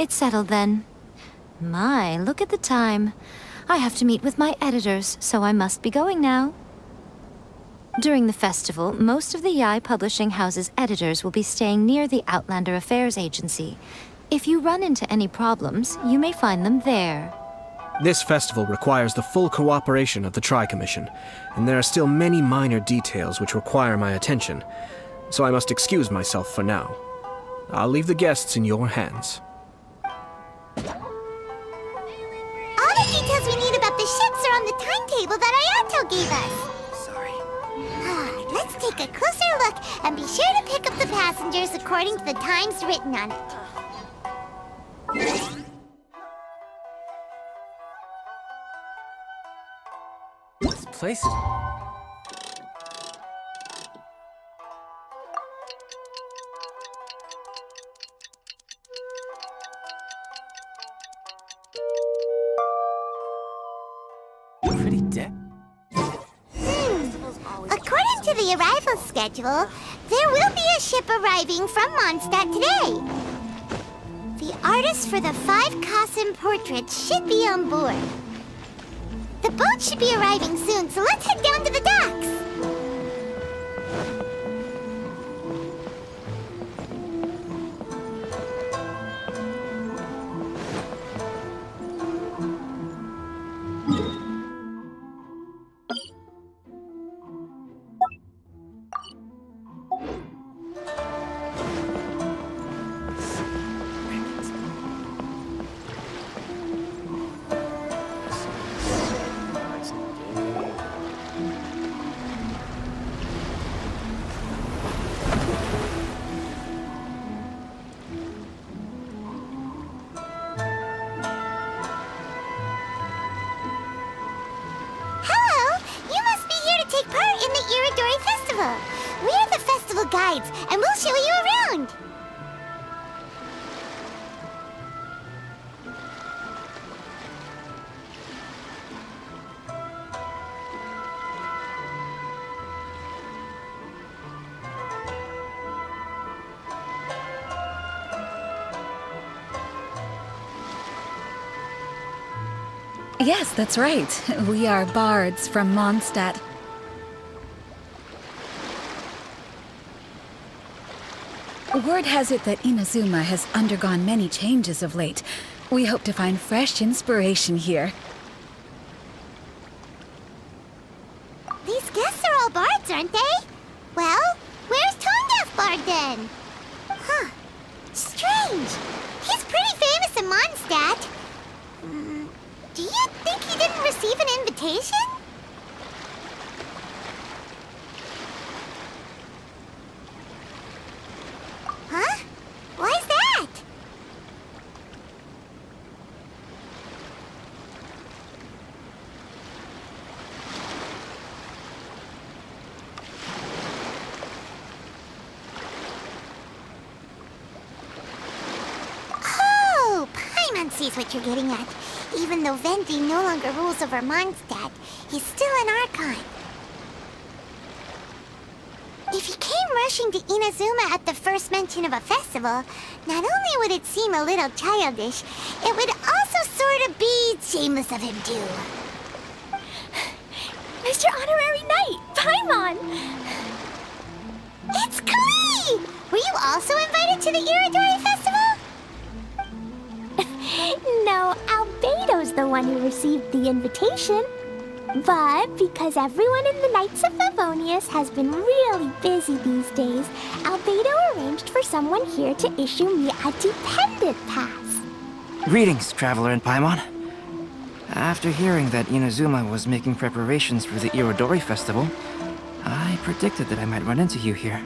It's settled then. My, look at the time. I have to meet with my editors, so I must be going now. During the festival, most of the Yae Publishing House's editors will be staying near the Outlander Affairs Agency. If you run into any problems, you may find them there. This festival requires the full cooperation of the Tri-Commission, and there are still many minor details which require my attention, so I must excuse myself for now. I'll leave the guests in your hands. All the details we need about the ships are on the timetable that Ayato gave us. Sorry. Let's take a closer look and be sure to pick up the passengers according to the times written on it. This place is... pretty dead. According to the arrival schedule, there will be a ship arriving from Mondstadt today. The artist for the 5 Kasim portraits should be on board. The boat should be arriving soon, so let's head down to the docks. Irodori Festival. We're the festival guides, and we'll show you around. Yes, that's right. We are bards from Mondstadt. Word has it that Inazuma has undergone many changes of late. We hope to find fresh inspiration here. These guests are all bards, aren't they? Well, where's Tondef Bard then? Huh. Strange. He's pretty famous in Mondstadt. Do you think he didn't receive an invitation? Huh? Why's that? Oh, Paimon sees what you're getting at. Even though Venti no longer rules over Mondstadt, he's still an Archon. If he came rushing to Inazuma at the first mention of a festival, not only would it seem a little childish, it would also sort of be shameless of him too. Mr. Honorary Knight, Paimon! It's Klee! Were you also invited to the Irodori Festival? No, Albedo's the one who received the invitation. But because everyone in the Knights of Favonius has been really busy these days, Albedo arranged for someone here to issue me a dependent pass. Greetings, Traveler and Paimon. After hearing that Inazuma was making preparations for the Irodori Festival, I predicted that I might run into you here.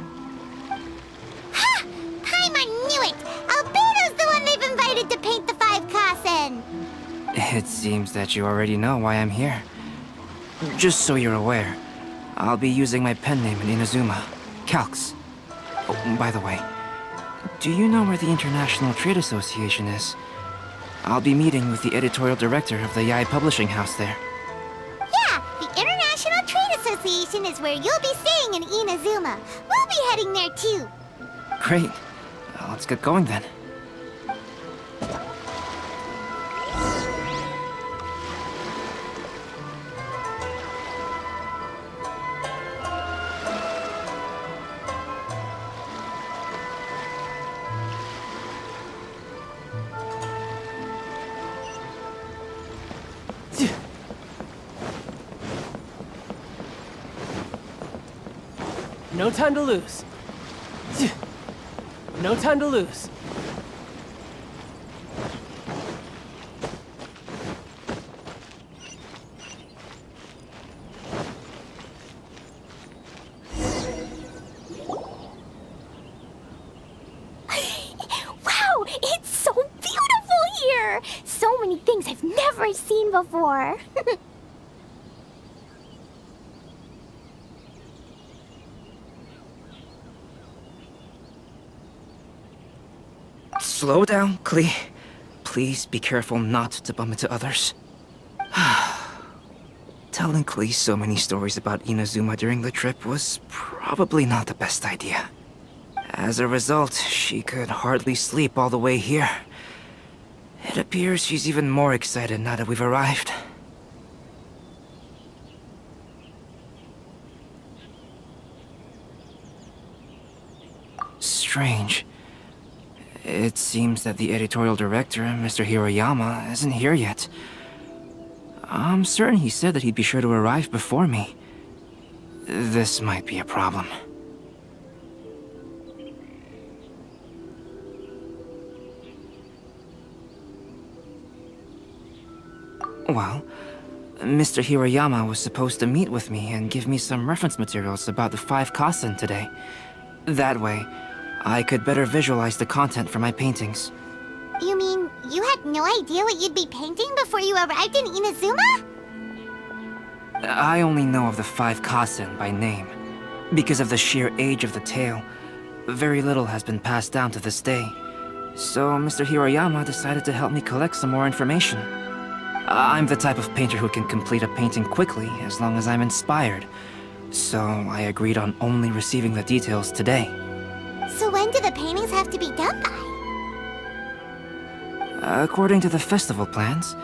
Ha! Paimon knew it! Albedo's the one they've invited to paint the 5 Kasen! It seems that you already know why I'm here. Just so you're aware, I'll be using my pen name in Inazuma, Calx. Oh, by the way, do you know where the International Trade Association is? I'll be meeting with the editorial director of the Yae Publishing House there. Yeah, the International Trade Association is where you'll be staying in Inazuma. We'll be heading there too. Great. Let's get going then. No time to lose. No time to lose. Wow, it's so beautiful here! So many things I've never seen before. Slow down, Klee. Please be careful not to bump into others. Telling Klee so many stories about Inazuma during the trip was probably not the best idea. As a result, she could hardly sleep all the way here. It appears she's even more excited now that we've arrived. Strange. It seems that the editorial director, Mr. Hiroyama, isn't here yet. I'm certain he said that he'd be sure to arrive before me. This might be a problem. Well, Mr. Hiroyama was supposed to meet with me and give me some reference materials about the 5 Kasen today. That way, I could better visualize the content for my paintings. You mean you had no idea what you'd be painting before you arrived in Inazuma? I only know of the 5 Kasen by name. Because of the sheer age of the tale, very little has been passed down to this day. So Mr. Hiroyama decided to help me collect some more information. I'm the type of painter who can complete a painting quickly as long as I'm inspired. So I agreed on only receiving the details today. So when do the paintings have to be done by? According to the festival plans,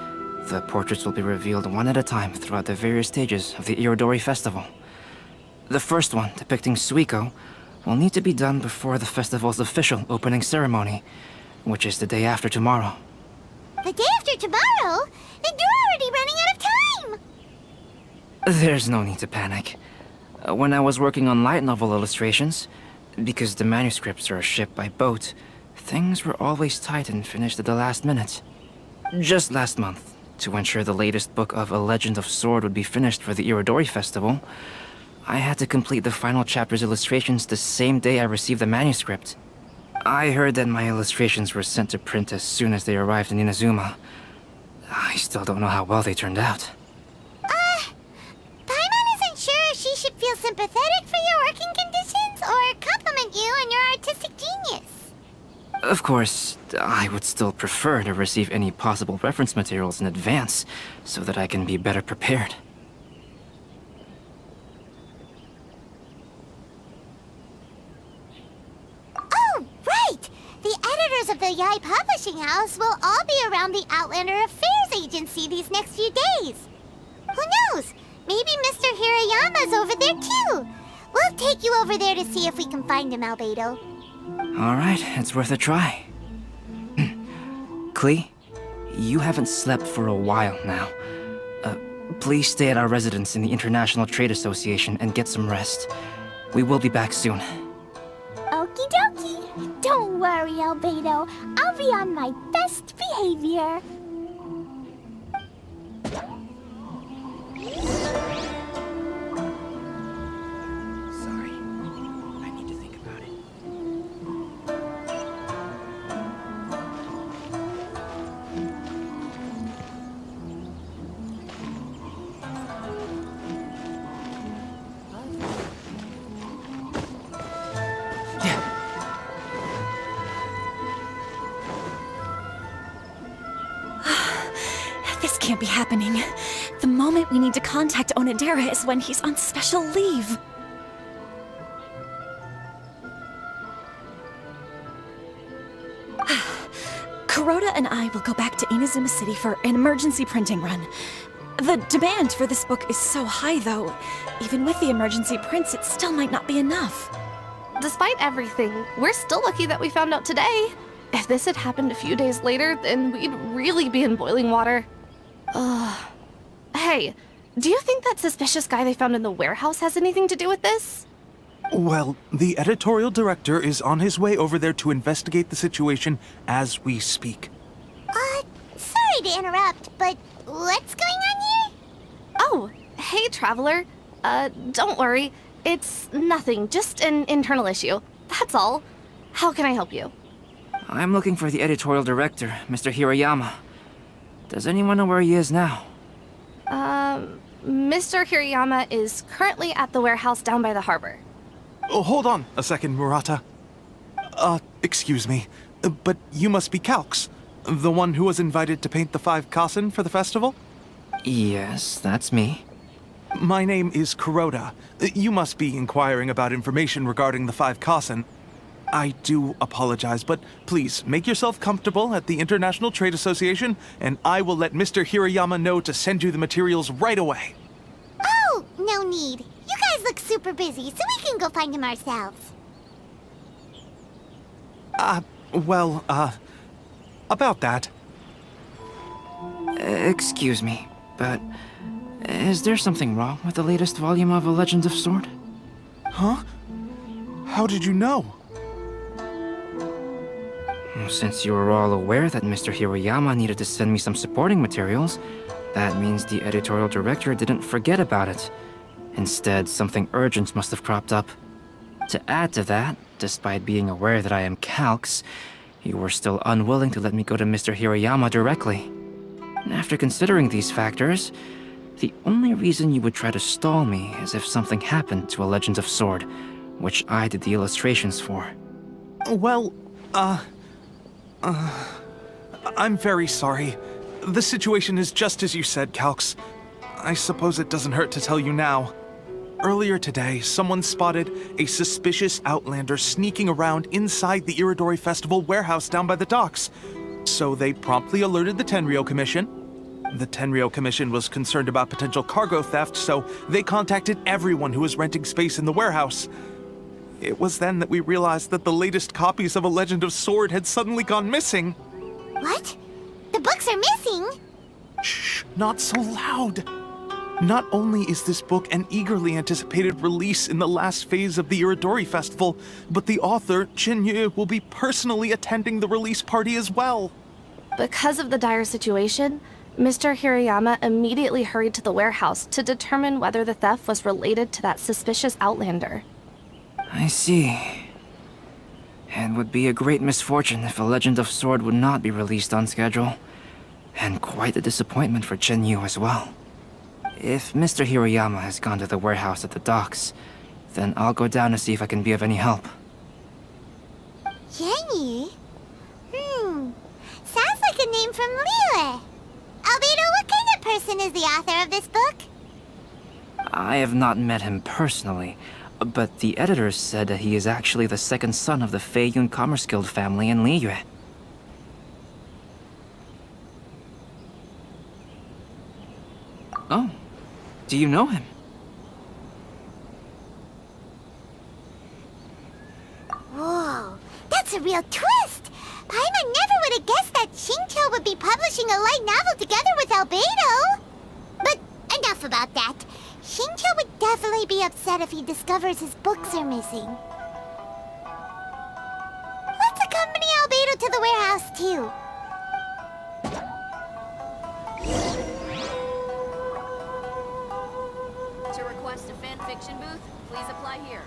the portraits will be revealed one at a time throughout the various stages of the Irodori Festival. The first one, depicting Suiko, will need to be done before the festival's official opening ceremony, which is the day after tomorrow. The day after tomorrow? Then you're already running out of time! There's no need to panic. When I was working on light novel illustrations, because the manuscripts are shipped by boat, things were always tight and finished at the last minute. Just last month, to ensure the latest book of A Legend of Sword would be finished for the Irodori Festival, I had to complete the final chapter's illustrations the same day I received the manuscript. I heard that my illustrations were sent to print as soon as they arrived in Inazuma. I still don't know how well they turned out. Paimon isn't sure if she should feel sympathetic for your working conditions or compliment you on your artistic genius. Of course, I would still prefer to receive any possible reference materials in advance, so that I can be better prepared. Oh, right! The editors of the Yai Publishing House will all be around the Outlander Affairs Agency these next few days. Who knows? Maybe Mr. Hiroyama's over there too. We'll take you over there to see if we can find him, Albedo. Alright, it's worth a try. Klee, you haven't slept for a while now. Please stay at our residence in the International Trade Association and get some rest. We will be back soon. Okie dokie. Don't worry, Albedo. I'll be on my best behavior. Sorry. I need to think about it. This can't be happening. The moment we need to contact Onodera is when he's on special leave. Kuroda and I will go back to Inazuma City for an emergency printing run. The demand for this book is so high, though. Even with the emergency prints, it still might not be enough. Despite everything, we're still lucky that we found out today. If this had happened a few days later, then we'd really be in boiling water. Hey, do you think that suspicious guy they found in the warehouse has anything to do with this? Well, the editorial director is on his way over there to investigate the situation as we speak. Sorry to interrupt, but what's going on here? Oh, hey, Traveler. Don't worry. It's nothing, just an internal issue. That's all. How can I help you? I'm looking for the editorial director, Mr. Hirayama. Does anyone know where he is now? Mr. Hirayama is currently at the warehouse down by the harbor. Oh, hold on a second, Murata. Excuse me, but you must be Calx, the one who was invited to paint the 5 Kasen for the festival? Yes, that's me. My name is Kuroda. You must be inquiring about information regarding the 5 Kasen. I do apologize, but please make yourself comfortable at the International Trade Association, and I will let Mr. Hirayama know to send you the materials right away. Oh, no need. You guys look super busy, so we can go find him ourselves. About that. Excuse me, but is there something wrong with the latest volume of A Legend of Sword? Huh? How did you know? Since you were all aware that Mr. Hirayama needed to send me some supporting materials, that means the editorial director didn't forget about it. Instead, something urgent must have cropped up. To add to that, despite being aware that I am Calx, you were still unwilling to let me go to Mr. Hirayama directly. After considering these factors, the only reason you would try to stall me is if something happened to A Legend of Sword, which I did the illustrations for. Well, I'm very sorry. The situation is just as you said, Calx. I suppose it doesn't hurt to tell you now. Earlier today, someone spotted a suspicious outlander sneaking around inside the Irodori Festival warehouse down by the docks. So they promptly alerted the Tenryou Commission. The Tenryou Commission was concerned about potential cargo theft, so they contacted everyone who was renting space in the warehouse. It was then that we realized that the latest copies of A Legend of Sword had suddenly gone missing. What? The books are missing? Shh, not so loud. Not only is this book an eagerly anticipated release in the last phase of the Irodori Festival, but the author, Jinyu, will be personally attending the release party as well. Because of the dire situation, Mr. Hirayama immediately hurried to the warehouse to determine whether the theft was related to that suspicious outlander. I see. It would be a great misfortune if A Legend of Sword would not be released on schedule. And quite a disappointment for Jinyu as well. If Mr. Hirayama has gone to the warehouse at the docks, then I'll go down to see if I can be of any help. Jenny? Sounds like a name from Liyue. Albedo, what kind of person is the author of this book? I have not met him personally, but the editors said that he is actually the second son of the Feiyun Commerce Guild family in Liyue. Oh, do you know him? Whoa, that's a real twist! Paimon never would have guessed that Xingqiu would be publishing a light novel together with Albedo! But enough about that. Xingqiu would definitely be upset if he discovers his books are missing. Let's accompany Albedo to the warehouse, too. To request a fanfiction booth, please apply here.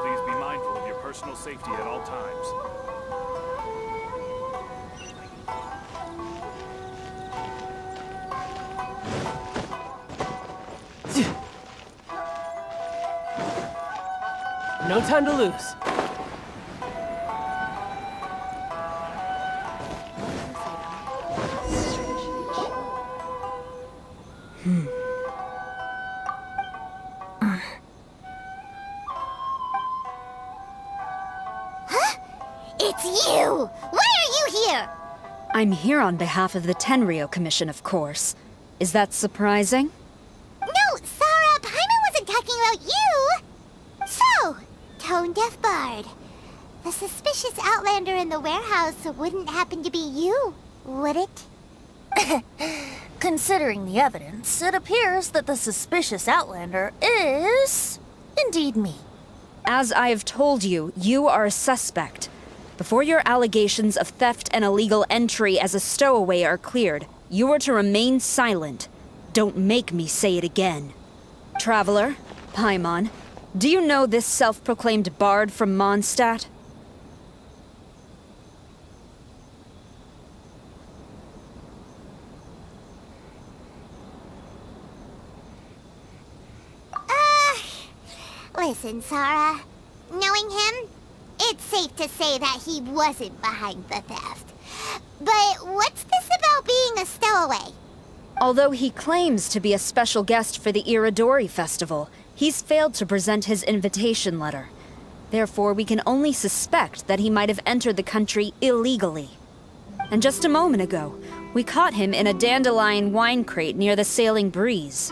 Please be mindful of your personal safety at all times. No time to lose. It's you! Why are you here? I'm here on behalf of the Tenryou Commission, of course. Is that surprising? No, Sarah, Paimon wasn't talking about you! So, Tone-Deaf Bard. The suspicious outlander in the warehouse wouldn't happen to be you, would it? Considering the evidence, it appears that the suspicious Outlander is indeed me. As I have told you, you are a suspect. Before your allegations of theft and illegal entry as a stowaway are cleared, you are to remain silent. Don't make me say it again. Traveler, Paimon, do you know this self-proclaimed bard from Mondstadt? Listen, Sarah. Knowing him, it's safe to say that he wasn't behind the theft. But what's this about being a stowaway? Although he claims to be a special guest for the Irodori Festival, he's failed to present his invitation letter. Therefore, we can only suspect that he might have entered the country illegally. And just a moment ago, we caught him in a dandelion wine crate near the Sailing Breeze.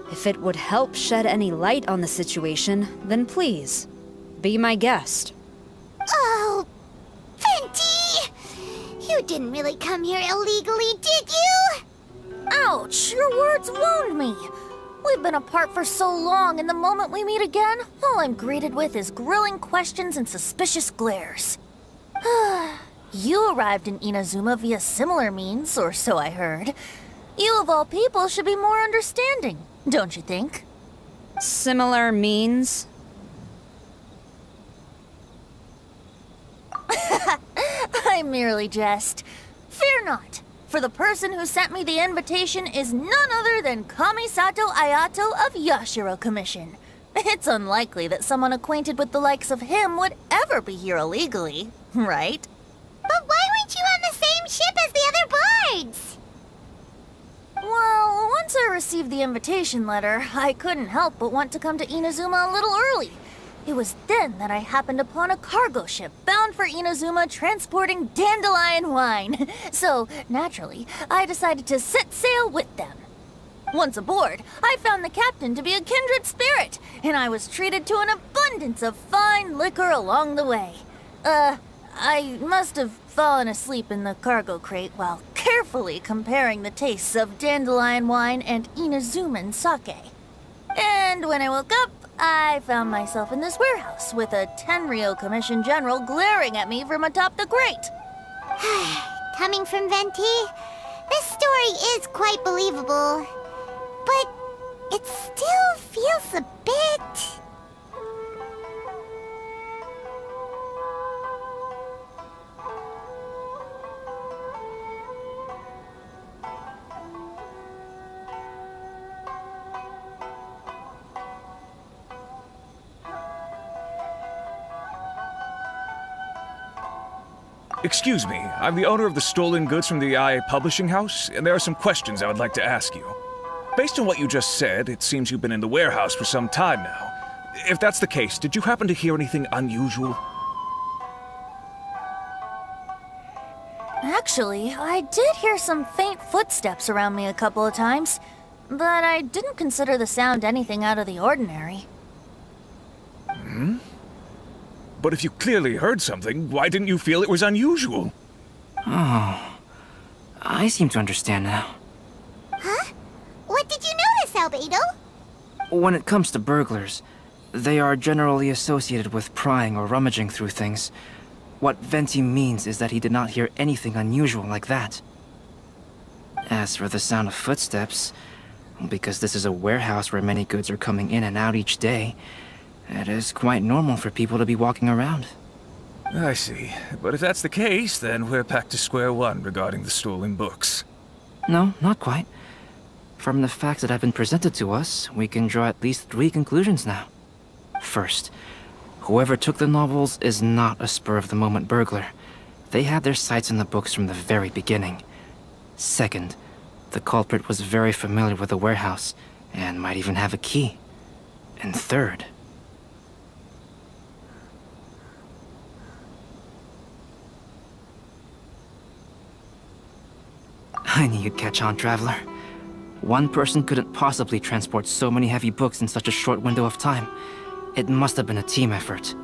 If it would help shed any light on the situation, then please, be my guest. Oh, Venti! You didn't really come here illegally, did you? Ouch, your words wound me. We've been apart for so long, and the moment we meet again, all I'm greeted with is grilling questions and suspicious glares. You arrived in Inazuma via similar means, or so I heard. You of all people should be more understanding, don't you think? Similar means? I merely jest. Fear not, for the person who sent me the invitation is none other than Kamisato Ayato of Yashiro Commission. It's unlikely that someone acquainted with the likes of him would ever be here illegally, right? But why weren't you on the same ship as the other bards? Well, once I received the invitation letter, I couldn't help but want to come to Inazuma a little early. It was then that I happened upon a cargo ship bound for Inazuma transporting dandelion wine. So, naturally, I decided to set sail with them. Once aboard, I found the captain to be a kindred spirit, and I was treated to an abundance of fine liquor along the way. I must have fallen asleep in the cargo crate while carefully comparing the tastes of dandelion wine and Inazuman sake. And when I woke up, I found myself in this warehouse with a Tenryou Commission General glaring at me from atop the grate. Coming from Venti, this story is quite believable. But it still feels a bit... Excuse me, I'm the owner of the stolen goods from the IA publishing house, and there are some questions I would like to ask you. Based on what you just said, it seems you've been in the warehouse for some time now. If that's the case, did you happen to hear anything unusual? Actually, I did hear some faint footsteps around me a couple of times, but I didn't consider the sound anything out of the ordinary. But if you clearly heard something, why didn't you feel it was unusual? Oh, I seem to understand now. Huh? What did you notice, Albedo? When it comes to burglars, they are generally associated with prying or rummaging through things. What Venti means is that he did not hear anything unusual like that. As for the sound of footsteps, because this is a warehouse where many goods are coming in and out each day, it is quite normal for people to be walking around. I see. But if that's the case, then we're back to square one regarding the stolen books. No, not quite. From the facts that have been presented to us, we can draw at least 3 conclusions now. First, whoever took the novels is not a spur-of-the-moment burglar. They had their sights on the books from the very beginning. Second, The culprit was very familiar with the warehouse, and might even have a key. And third... I knew you'd catch on, Traveler. One person couldn't possibly transport so many heavy books in such a short window of time. It must have been a team effort.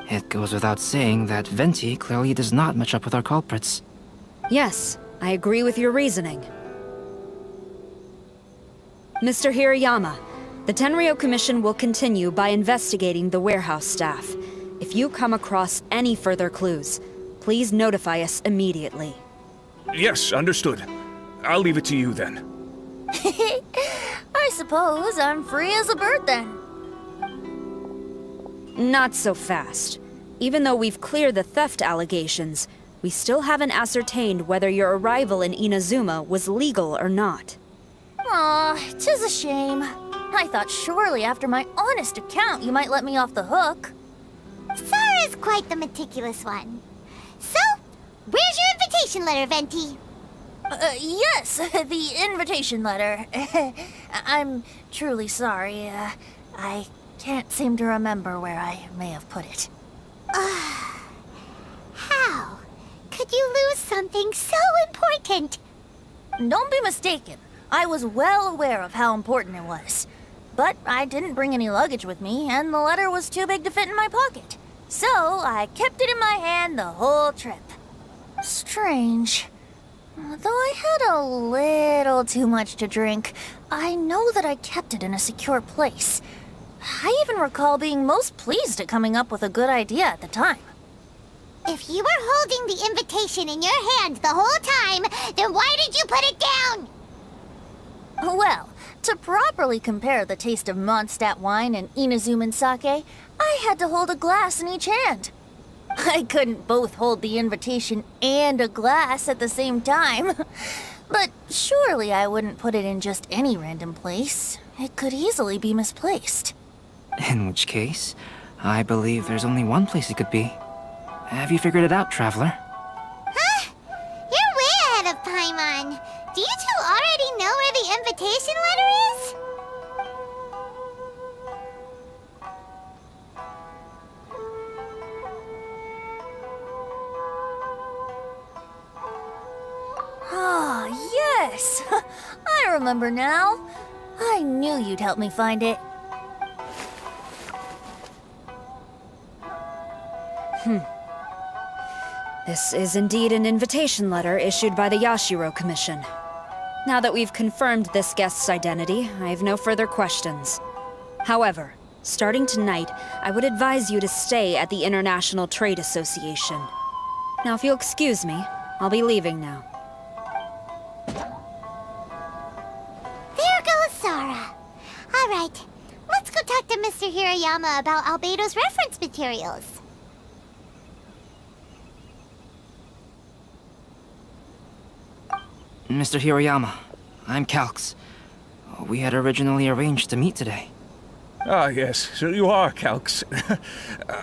It goes without saying that Venti clearly does not match up with our culprits. Yes, I agree with your reasoning. Mr. Hirayama, the Tenryo Commission will continue by investigating the warehouse staff. If you come across any further clues, please notify us immediately. Yes, understood. I'll leave it to you then. I suppose I'm free as a bird then. Not so fast. Even though we've cleared the theft allegations, we still haven't ascertained whether your arrival in Inazuma was legal or not. Aw, 'tis a shame. I thought surely after my honest account you might let me off the hook. Sara's quite the meticulous one. So, where's your invitation letter, Venti? Yes, the invitation letter. I'm truly sorry. I can't seem to remember where I may have put it. How could you lose something so important? Don't be mistaken. I was well aware of how important it was. But I didn't bring any luggage with me, and the letter was too big to fit in my pocket. So I kept it in my hand the whole trip. Strange. Though I had a little too much to drink, I know that I kept it in a secure place. I even recall being most pleased at coming up with a good idea at the time. If you were holding the invitation in your hand the whole time, then why did you put it down? Well, to properly compare the taste of Mondstadt wine and Inazuman sake, I had to hold a glass in each hand. I couldn't both hold the invitation and a glass at the same time. But surely I wouldn't put it in just any random place. It could easily be misplaced. In which case, I believe there's only one place it could be. Have you figured it out, Traveler? Huh? You're way ahead of Paimon. Do you two already know where the invitation letter is? Ah, yes! I remember now. I knew you'd help me find it. This is indeed an invitation letter issued by the Yashiro Commission. Now that we've confirmed this guest's identity, I have no further questions. However, starting tonight, I would advise you to stay at the International Trade Association. Now, if you'll excuse me, I'll be leaving now. There goes Sara. All right, let's go talk to Mr. Hirayama about Albedo's reference materials. Mr. Hirayama, I'm Calx. We had originally arranged to meet today. Ah, yes, so you are Calx.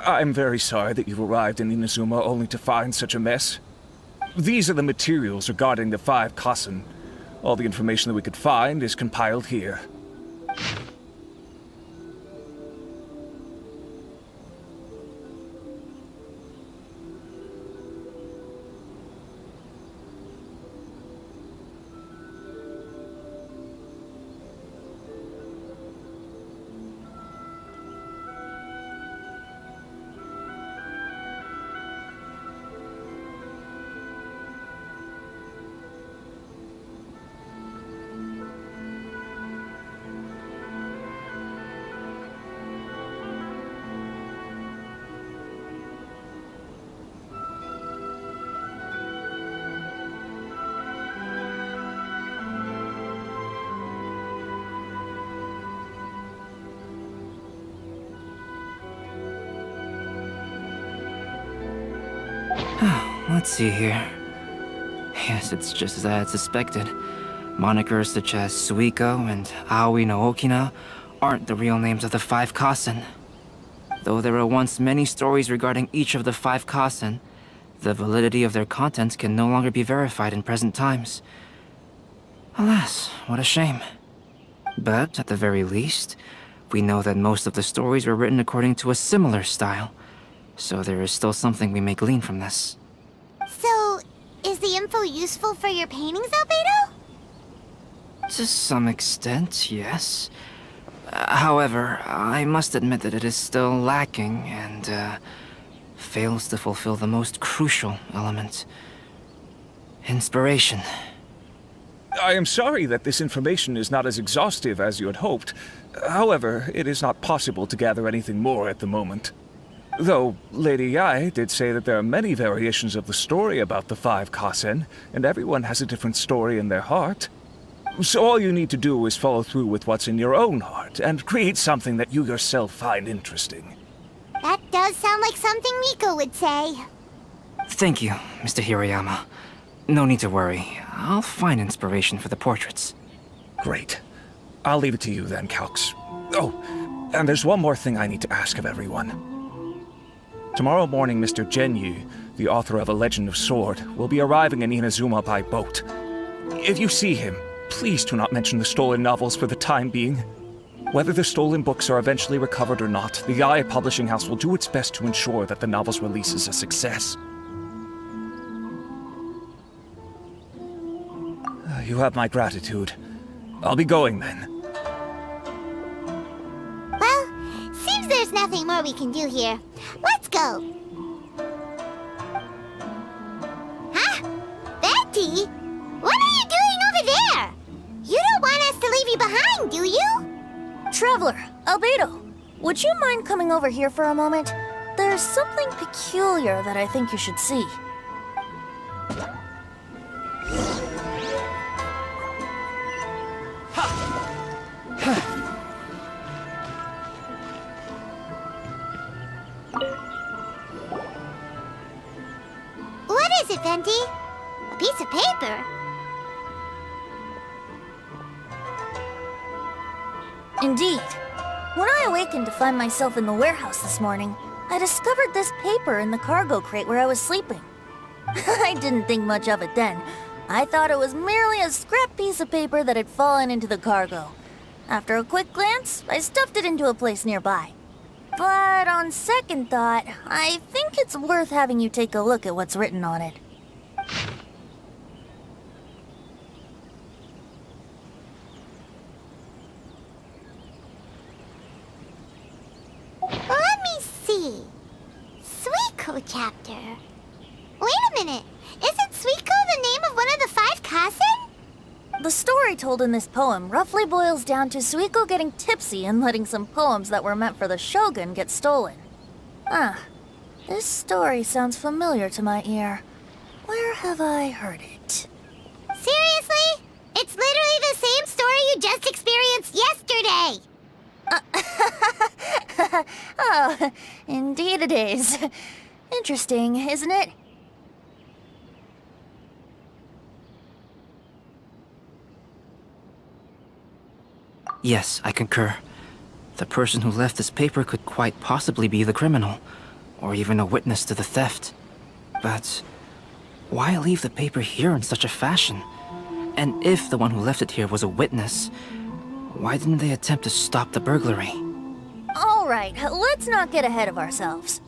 I'm very sorry that you've arrived in Inazuma only to find such a mess. These are the materials regarding the 5 Kassen. All the information that we could find is compiled here. Let's see here. Yes, it's just as I had suspected. Monikers such as Suiko and Aoi no Okina aren't the real names of the 5 Kassen. Though there were once many stories regarding each of the 5 Kassen, the validity of their contents can no longer be verified in present times. Alas, what a shame. But at the very least, we know that most of the stories were written according to a similar style. So there is still something we may glean from this. So, is the info useful for your paintings, Albedo? To some extent, yes. However, I must admit that it is still lacking and fails to fulfill the most crucial element. Inspiration. I am sorry that this information is not as exhaustive as you had hoped. However, it is not possible to gather anything more at the moment. Though Lady Yae did say that there are many variations of the story about the 5 Kasen, and everyone has a different story in their heart. So all you need to do is follow through with what's in your own heart, and create something that you yourself find interesting. That does sound like something Miko would say. Thank you, Mr. Hirayama. No need to worry. I'll find inspiration for the portraits. Great. I'll leave it to you then, Calx. Oh, and there's one more thing I need to ask of everyone. Tomorrow morning, Mr. Genyu, the author of A Legend of Sword, will be arriving in Inazuma by boat. If you see him, please do not mention the stolen novels for the time being. Whether the stolen books are eventually recovered or not, the Yae Publishing House will do its best to ensure that the novel's release is a success. You have my gratitude. I'll be going then. Well, seems there's nothing more we can do here. Let's go. Huh? Betty? What are you doing over there? You don't want us to leave you behind, do you? Traveler, Albedo, would you mind coming over here for a moment? There's something peculiar that I think you should see. What is it, Venti? A piece of paper? Indeed. When I awakened to find myself in the warehouse this morning, I discovered this paper in the cargo crate where I was sleeping. I didn't think much of it then. I thought it was merely a scrap piece of paper that had fallen into the cargo. After a quick glance, I stuffed it into a place nearby. But on second thought, I think it's worth having you take a look at what's written on it. Let me see. Suiko chapter. Wait a minute. Isn't Suiko the name of one of the 5 Kasen? The story told in this poem roughly boils down to Suiko getting tipsy and letting some poems that were meant for the shogun get stolen. This story sounds familiar to my ear. Where have I heard it? Seriously? It's literally the same story you just experienced yesterday! Oh, indeed it is. Interesting, isn't it? Yes, I concur. The person who left this paper could quite possibly be the criminal, or even a witness to the theft. But why leave the paper here in such a fashion? And if the one who left it here was a witness, why didn't they attempt to stop the burglary? All right, let's not get ahead of ourselves.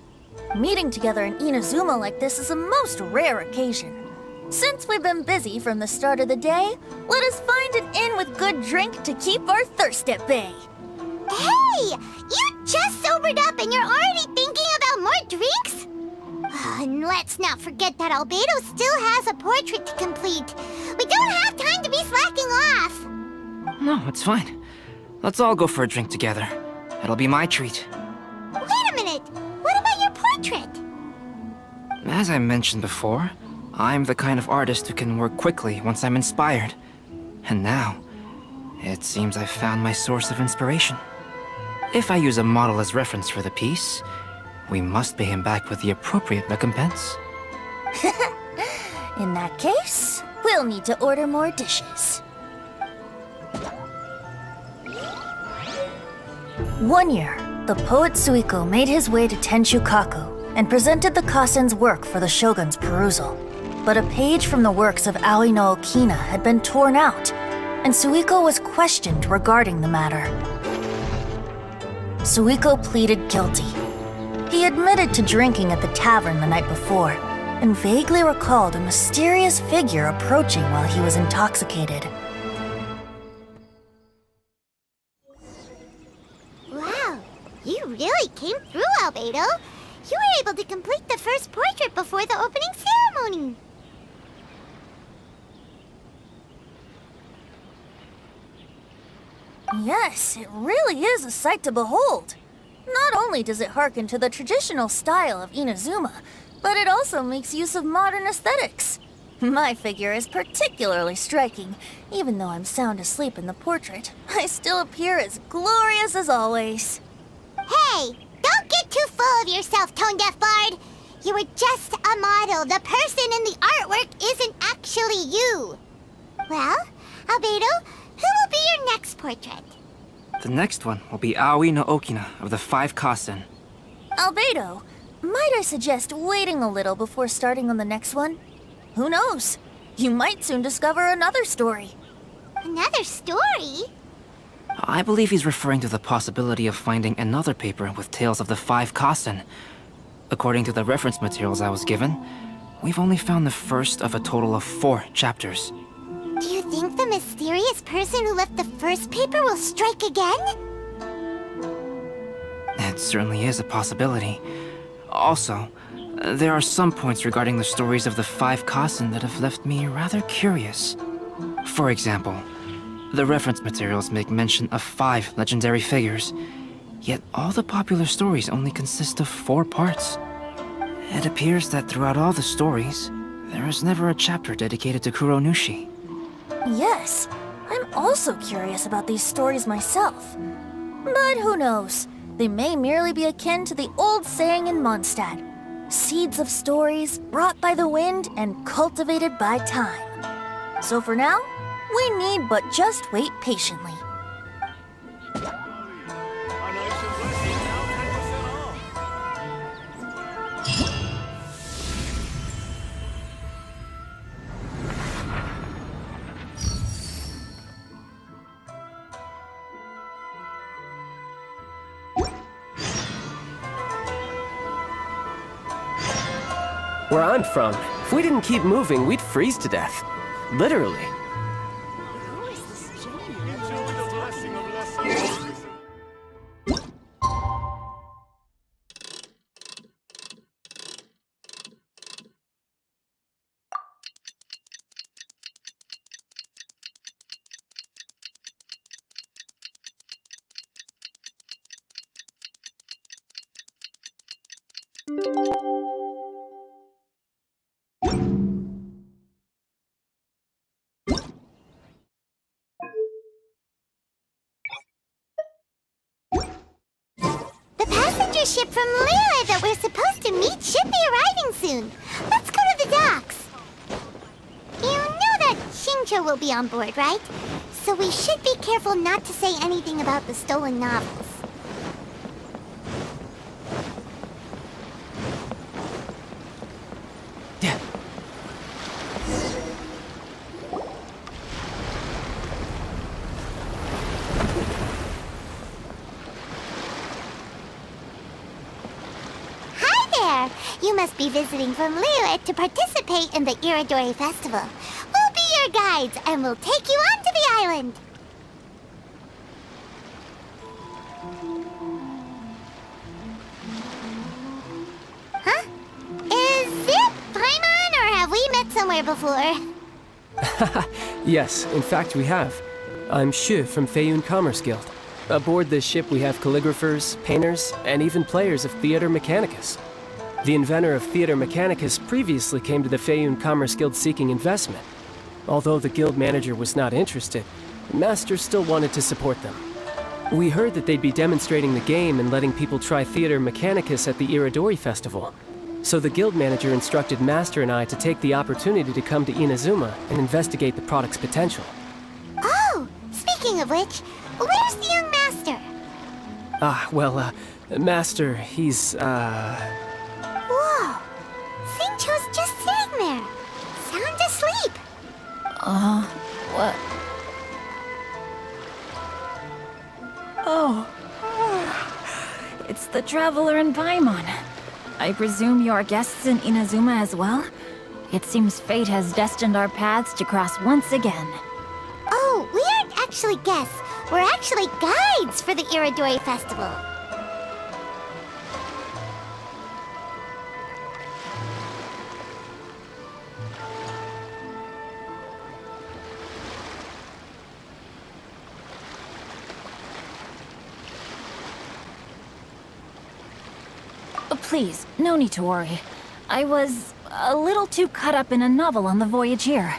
Meeting together in Inazuma like this is a most rare occasion. Since we've been busy from the start of the day, let us find an inn with good drink to keep our thirst at bay. Hey! You just sobered up and you're already thinking about more drinks? And let's not forget that Albedo still has a portrait to complete. We don't have time to be slacking off. No, it's fine. Let's all go for a drink together. It'll be my treat. Wait a minute. What about your portrait? As I mentioned before, I'm the kind of artist who can work quickly once I'm inspired. And now, it seems I've found my source of inspiration. If I use a model as reference for the piece, we must pay him back with the appropriate recompense. In that case, we'll need to order more dishes. One year, the poet Suiko made his way to Tenshukaku and presented the Kasen's work for the shogun's perusal. But a page from the works of Aoi no Okina had been torn out, and Suiko was questioned regarding the matter. Suiko pleaded guilty. He admitted to drinking at the tavern the night before, and vaguely recalled a mysterious figure approaching while he was intoxicated. Wow, you really came through, Albedo. You were able to complete the first portrait before the opening ceremony. Yes, it really is a sight to behold. Not only does it harken to the traditional style of Inazuma, but it also makes use of modern aesthetics. My figure is particularly striking. Even though I'm sound asleep in the portrait, I still appear as glorious as always. Hey, don't get too full of yourself, Tone-Deaf Bard. You were just a model. The person in the artwork isn't actually you. Well, Albedo, who will be your next portrait? The next one will be Aoi no Okina of the 5 Kasen. Albedo, might I suggest waiting a little before starting on the next one? Who knows? You might soon discover another story. Another story? I believe he's referring to the possibility of finding another paper with tales of the 5 Kasen. According to the reference materials I was given, we've only found the first of a total of 4 chapters. Do you think the mysterious person who left the first paper will strike again? It certainly is a possibility. Also, there are some points regarding the stories of the 5 Kasen that have left me rather curious. For example, the reference materials make mention of 5 legendary figures, yet all the popular stories only consist of 4 parts. It appears that throughout all the stories, there is never a chapter dedicated to Kuronushi. Yes, I'm also curious about these stories myself. But who knows? They may merely be akin to the old saying in Mondstadt. Seeds of stories brought by the wind and cultivated by time. So for now, we need but just wait patiently. Where I'm from, if we didn't keep moving, we'd freeze to death. Literally. Ship from Liyue that we're supposed to meet should be arriving soon. Let's go to the docks. You know that Shincho will be on board, right? So we should be careful not to say anything about the stolen novels. Yeah. You must be visiting from Liyue to participate in the Irodori Festival. We'll be your guides, and we'll take you onto the island. Huh? Is it Paimon, or have we met somewhere before? Yes, in fact we have. I'm Hues from Feiyun Commerce Guild. Aboard this ship we have calligraphers, painters, and even players of Theater Mechanicus. The inventor of Theater Mechanicus previously came to the Feiyun Commerce Guild seeking investment. Although the guild manager was not interested, Master still wanted to support them. We heard that they'd be demonstrating the game and letting people try Theater Mechanicus at the Irodori Festival. So the guild manager instructed Master and I to take the opportunity to come to Inazuma and investigate the product's potential. Oh, speaking of which, where's the young Master? Master, he's, Whoa! Shincho's just sitting there, sound asleep. What? Oh. It's the Traveler in Paimon. I presume you're guests in Inazuma as well? It seems fate has destined our paths to cross once again. Oh, we aren't actually guests. We're actually guides for the Irodori Festival. Please, no need to worry. I was a little too caught up in a novel on the voyage here.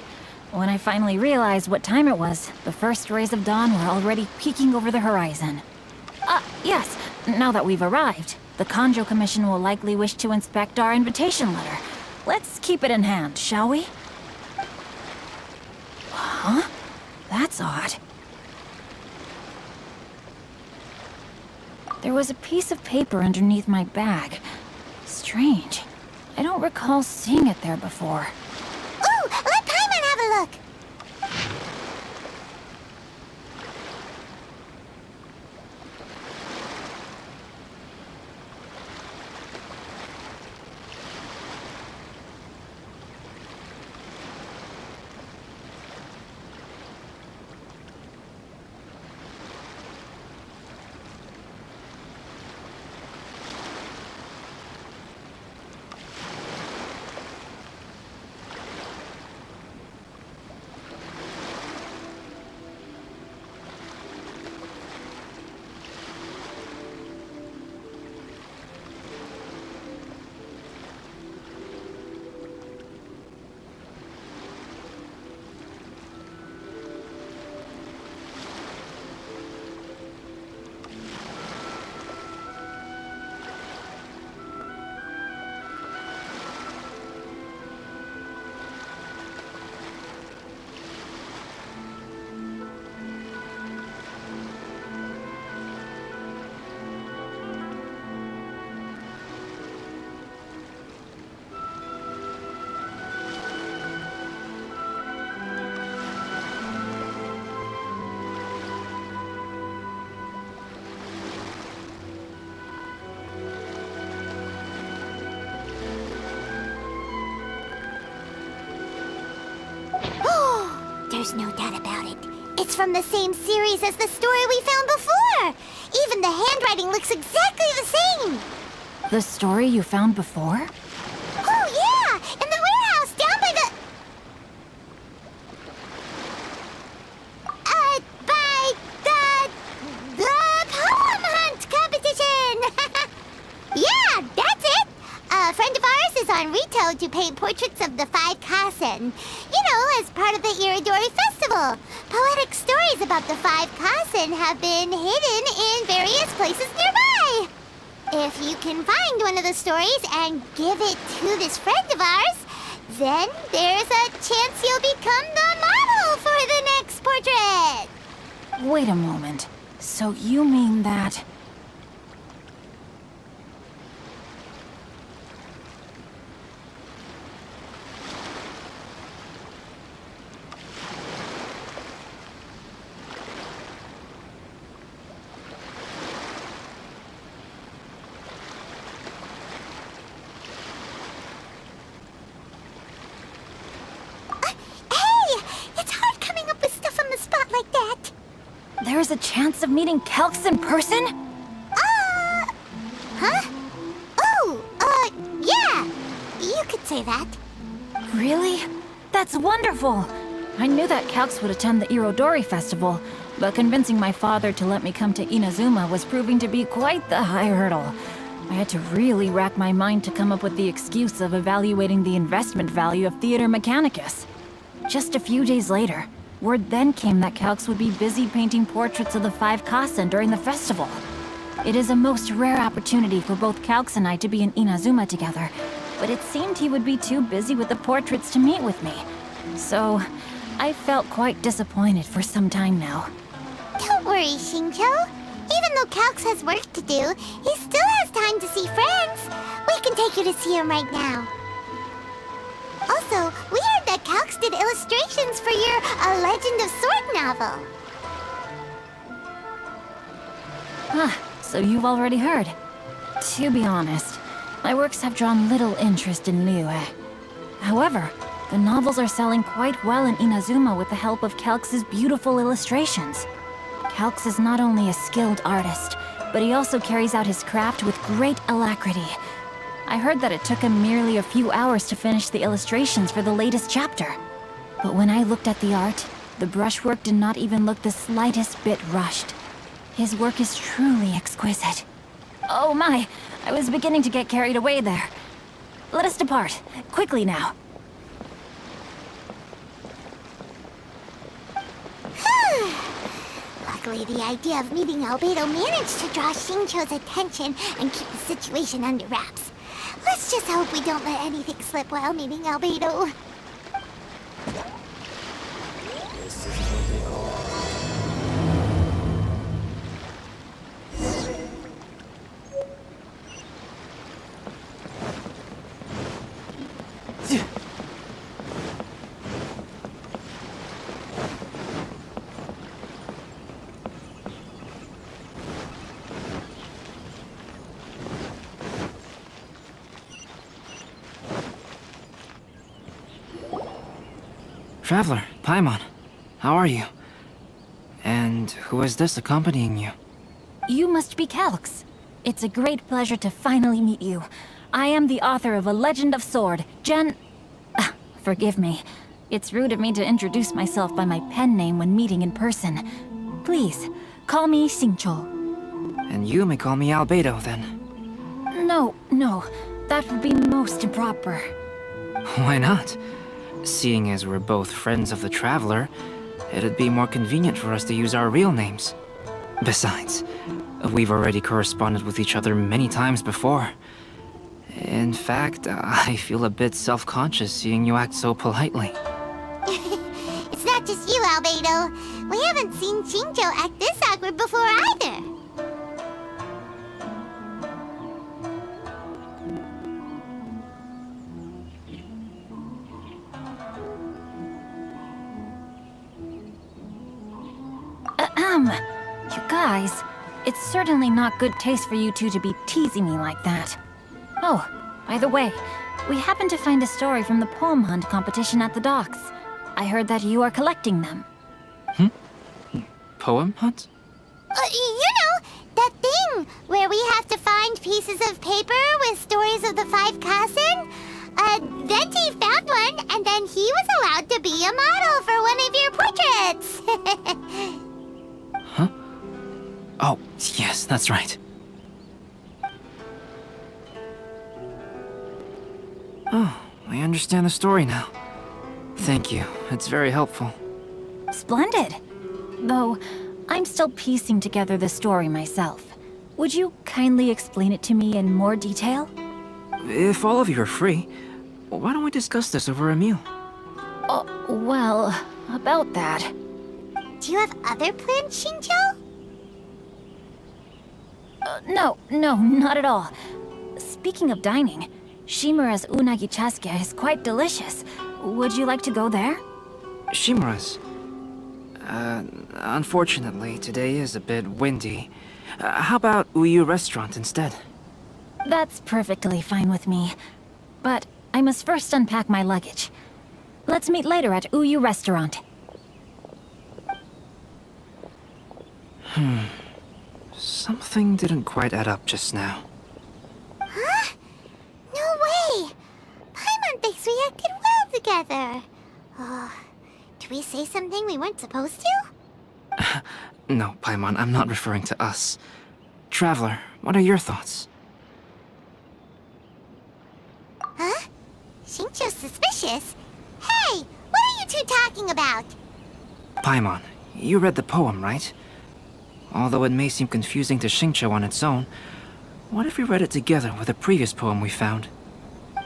When I finally realized what time it was, the first rays of dawn were already peeking over the horizon. Yes, now that we've arrived, the Kanjo Commission will likely wish to inspect our invitation letter. Let's keep it in hand, shall we? Huh? That's odd. There was a piece of paper underneath my bag. Strange. I don't recall seeing it there before. Ooh, let Paimon have a look. There's no doubt about it. It's from the same series as the story we found before. Even the handwriting looks exactly the same. The story you found before? Oh, yeah! In the warehouse down by the... the poem hunt competition! Yeah, that's it! A friend of ours is on Rito to paint portraits of the 5 Kasen. You know, as part of the Irodori Festival. Poetic stories about the 5 Kasen have been hidden in various places nearby. If you can find one of the stories and give it to this friend of ours, then there's a chance you'll become the model for the next portrait. Wait a moment. So you mean that... There's a chance of meeting Calx in person? Huh? Yeah. You could say that. Really? That's wonderful! I knew that Calx would attend the Irodori Festival, but convincing my father to let me come to Inazuma was proving to be quite the high hurdle. I had to really rack my mind to come up with the excuse of evaluating the investment value of Theater Mechanicus. Just a few days later, word then came that Calx would be busy painting portraits of the 5 Kasen during the festival. It is a most rare opportunity for both Calx and I to be in Inazuma together, but it seemed he would be too busy with the portraits to meet with me. So, I felt quite disappointed for some time now. Don't worry, Shincho. Even though Calx has work to do, he still has time to see friends. We can take you to see him right now. Also, we heard that Calx did illustrations for your A Legend of Sword novel. Ah, so you've already heard. To be honest, my works have drawn little interest in Liyue. However, the novels are selling quite well in Inazuma with the help of Calx's beautiful illustrations. Calx is not only a skilled artist, but he also carries out his craft with great alacrity. I heard that it took him merely a few hours to finish the illustrations for the latest chapter. But when I looked at the art, the brushwork did not even look the slightest bit rushed. His work is truly exquisite. Oh my, I was beginning to get carried away there. Let us depart, quickly now. Luckily, the idea of meeting Albedo managed to draw Xingqiu's attention and keep the situation under wraps. Let's just hope we don't let anything slip while meeting Albedo. Traveler, Paimon, how are you? And who is this accompanying you? You must be Calx. It's a great pleasure to finally meet you. I am the author of A Legend of Sword, forgive me. It's rude of me to introduce myself by my pen name when meeting in person. Please, call me Xingqiu. And you may call me Albedo, then. No, that would be most improper. Why not? Seeing as we're both friends of the Traveler, it'd be more convenient for us to use our real names. Besides, we've already corresponded with each other many times before. In fact, I feel a bit self-conscious seeing you act so politely. It's not just you, Albedo. We haven't seen Xingqiu act this awkward before either. You guys, it's certainly not good taste for you two to be teasing me like that. Oh, by the way, we happened to find a story from the poem hunt competition at the docks. I heard that you are collecting them. Poem hunt? You know, that thing where we have to find pieces of paper with stories of the 5 Kassen? Venti found one, and then he was allowed to be a model for one of your portraits. Huh? Oh, yes, that's right. Oh, I understand the story now. Thank you. It's very helpful. Splendid. Though, I'm still piecing together the story myself. Would you kindly explain it to me in more detail? If all of you are free, why don't we discuss this over a meal? Well, about that. Do you have other plans, Xingqiu? No, not at all. Speaking of dining, Shimura's unagi chasuke is quite delicious. Would you like to go there? Shimura's? Unfortunately, today is a bit windy. How about Uyu Restaurant instead? That's perfectly fine with me. But I must first unpack my luggage. Let's meet later at Uyu Restaurant. Something didn't quite add up just now. Huh? No way! Paimon thinks we acted well together. Did we say something we weren't supposed to? No, Paimon, I'm not referring to us. Traveler, what are your thoughts? Huh? Xingqiu's suspicious? Hey, what are you two talking about? Paimon, you read the poem, right? Although it may seem confusing to Xingqiu on its own, what if we read it together with a previous poem we found?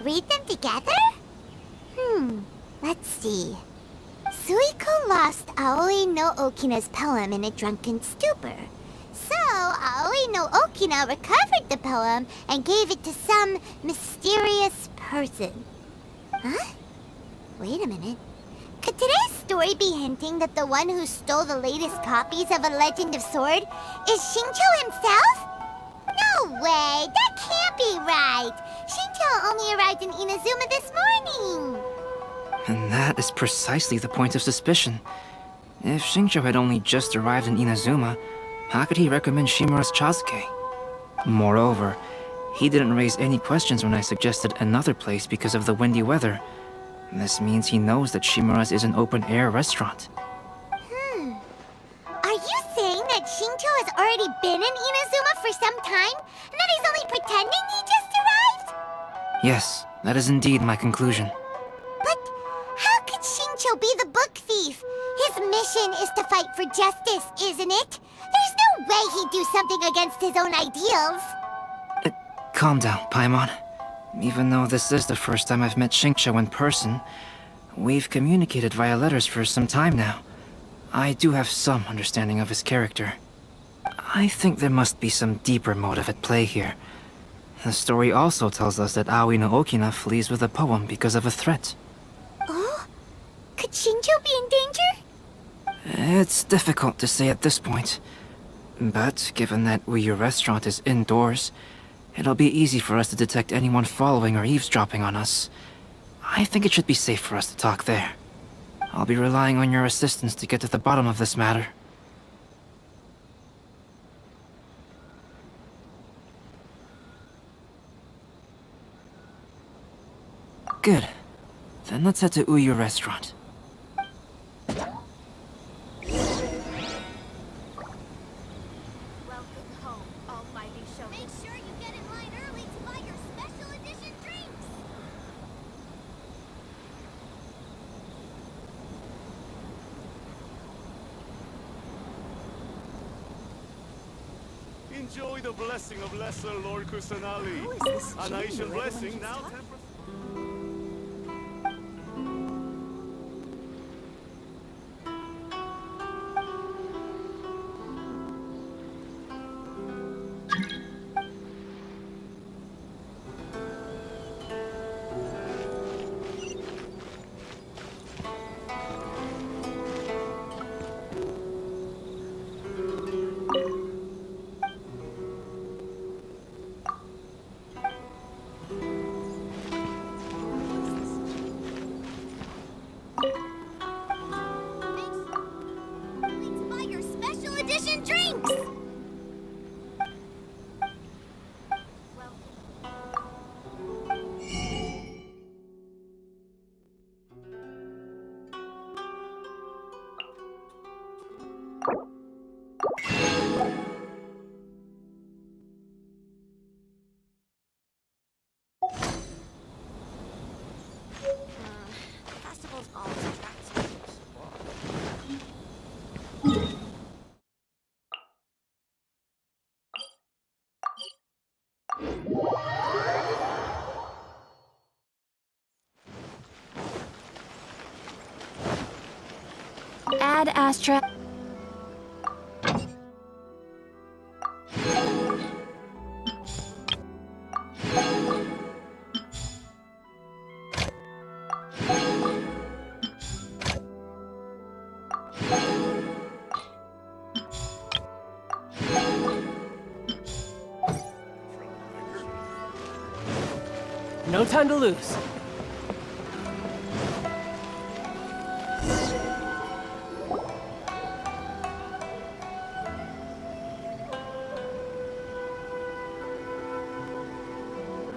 Read them together? Let's see. Suiko lost Aoi no Okina's poem in a drunken stupor. So, Aoi no Okina recovered the poem and gave it to some mysterious person. Huh? Wait a minute. Could today's story be hinting that the one who stole the latest copies of A Legend of Sword is Xingqiu himself? only arrived in Inazuma this morning. And that is precisely the point of suspicion. If Xingqiu had only just arrived in Inazuma, how could he recommend Shimura's Chazuke? Moreover, he didn't raise any questions when I suggested another place because of the windy weather. This means he knows that Shimura's is an open-air restaurant. Are you saying that Xingqiu has already been in Inazuma for some time, and that he's only pretending he just arrived? Yes, that is indeed my conclusion. But how could Xingqiu be the book thief? His mission is to fight for justice, isn't it? There's no way he'd do something against his own ideals. Calm down, Paimon. Even though this is the first time I've met Xingqiu in person, we've communicated via letters for some time now. I do have some understanding of his character. I think there must be some deeper motive at play here. The story also tells us that Aoi no Okina flees with a poem because of a threat. Oh? Could Xingqiu be in danger? It's difficult to say at this point. But given that Uyu Restaurant is indoors, it'll be easy for us to detect anyone following or eavesdropping on us. I think it should be safe for us to talk there. I'll be relying on your assistance to get to the bottom of this matter. Good. Then let's head to Uyu Restaurant. Make sure you get in line early to buy your special edition drinks. Enjoy the blessing of Lesser Lord Kusanali. An Aishan blessing now To buy your special edition drinks. Festival's always attractive. Ad Astra. No time to lose.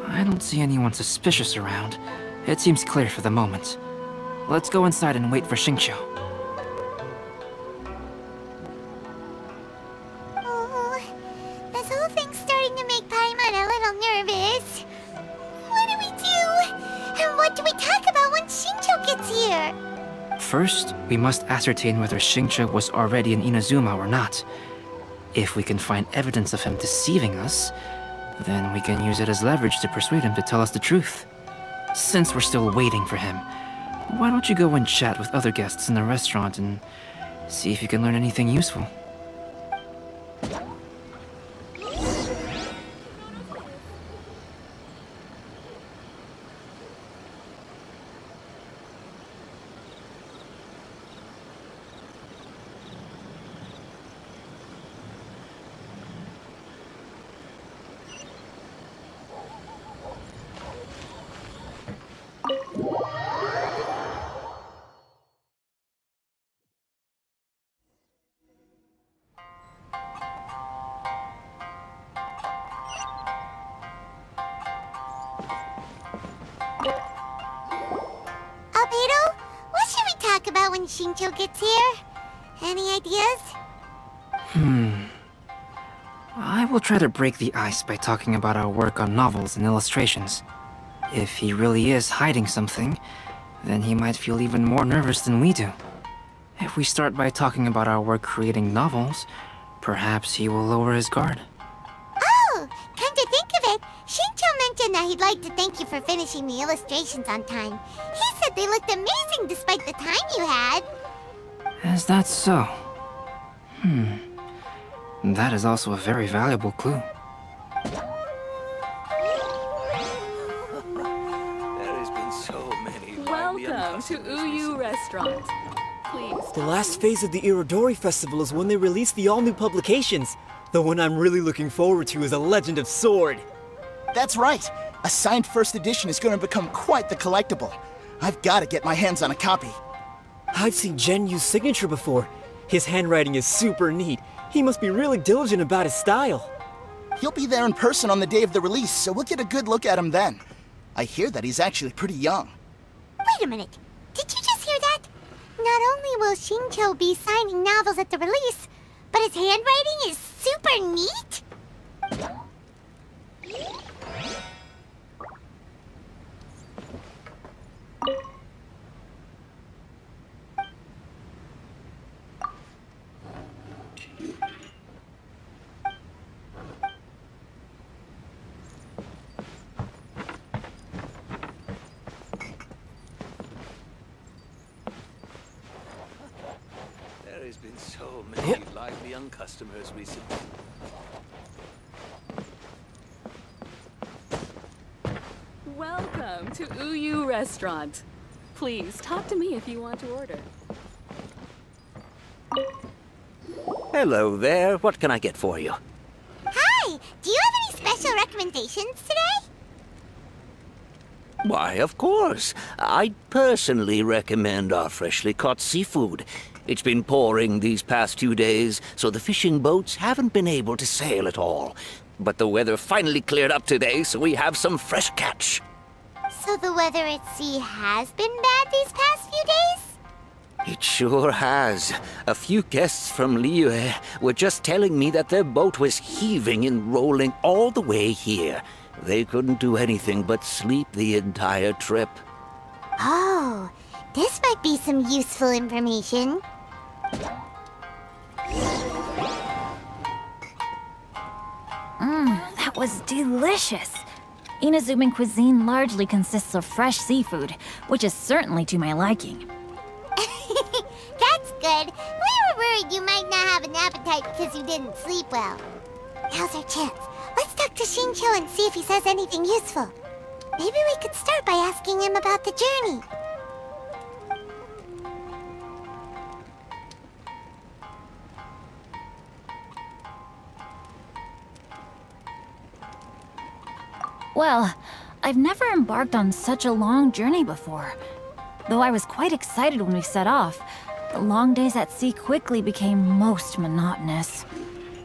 I don't see anyone suspicious around. It seems clear for the moment. Let's go inside and wait for Xingqiu. Oh, this whole thing's starting to make Paimon a little nervous. What do we do? And what do we talk about when Xingqiu gets here? First, we must ascertain whether Xingqiu was already in Inazuma or not. If we can find evidence of him deceiving us, then we can use it as leverage to persuade him to tell us the truth. Since we're still waiting for him, why don't you go and chat with other guests in the restaurant and see if you can learn anything useful? about when Shincho gets here? Any ideas? I will try to break the ice by talking about our work on novels and illustrations. If he really is hiding something, then he might feel even more nervous than we do. If we start by talking about our work creating novels, perhaps he will lower his guard. Oh, come to think of it, Shincho mentioned that he'd like to thank you for finishing the illustrations on time. He said they looked amazing despite the time you had. Is that so? That is also a very valuable clue. There has been so many. Welcome to Uyu Restaurant. Please. The last phase of the Irodori Festival is when they release the all-new publications. The one I'm really looking forward to is A Legend of Sword. That's right. A signed first edition is going to become quite the collectible. I've got to get my hands on a copy. I've seen Genyu's signature before. His handwriting is super neat. He must be really diligent about his style. He'll be there in person on the day of the release, so we'll get a good look at him then. I hear that he's actually pretty young. Wait a minute. Did you just hear that? Not only will Shincho be signing novels at the release, but his handwriting is super neat? There has been so many lively young customers recently. Welcome to Uyu Restaurant. Please talk to me if you want to order. Hello there. What can I get for you? Hi! Do you have any special recommendations today? Why, of course. I'd personally recommend our freshly caught seafood. It's been pouring these past 2 days, so the fishing boats haven't been able to sail at all. But the weather finally cleared up today, so we have some fresh catch. So the weather at sea has been bad these past few days? It sure has. A few guests from Liyue were just telling me that their boat was heaving and rolling all the way here. They couldn't do anything but sleep the entire trip. Oh, this might be some useful information. That was delicious. Inazuman cuisine largely consists of fresh seafood, which is certainly to my liking. That's good. We were worried you might not have an appetite because you didn't sleep well. Now's our chance. Let's talk to Shincho and see if he says anything useful. Maybe we could start by asking him about the journey. Well, I've never embarked on such a long journey before. Though I was quite excited when we set off, the long days at sea quickly became most monotonous.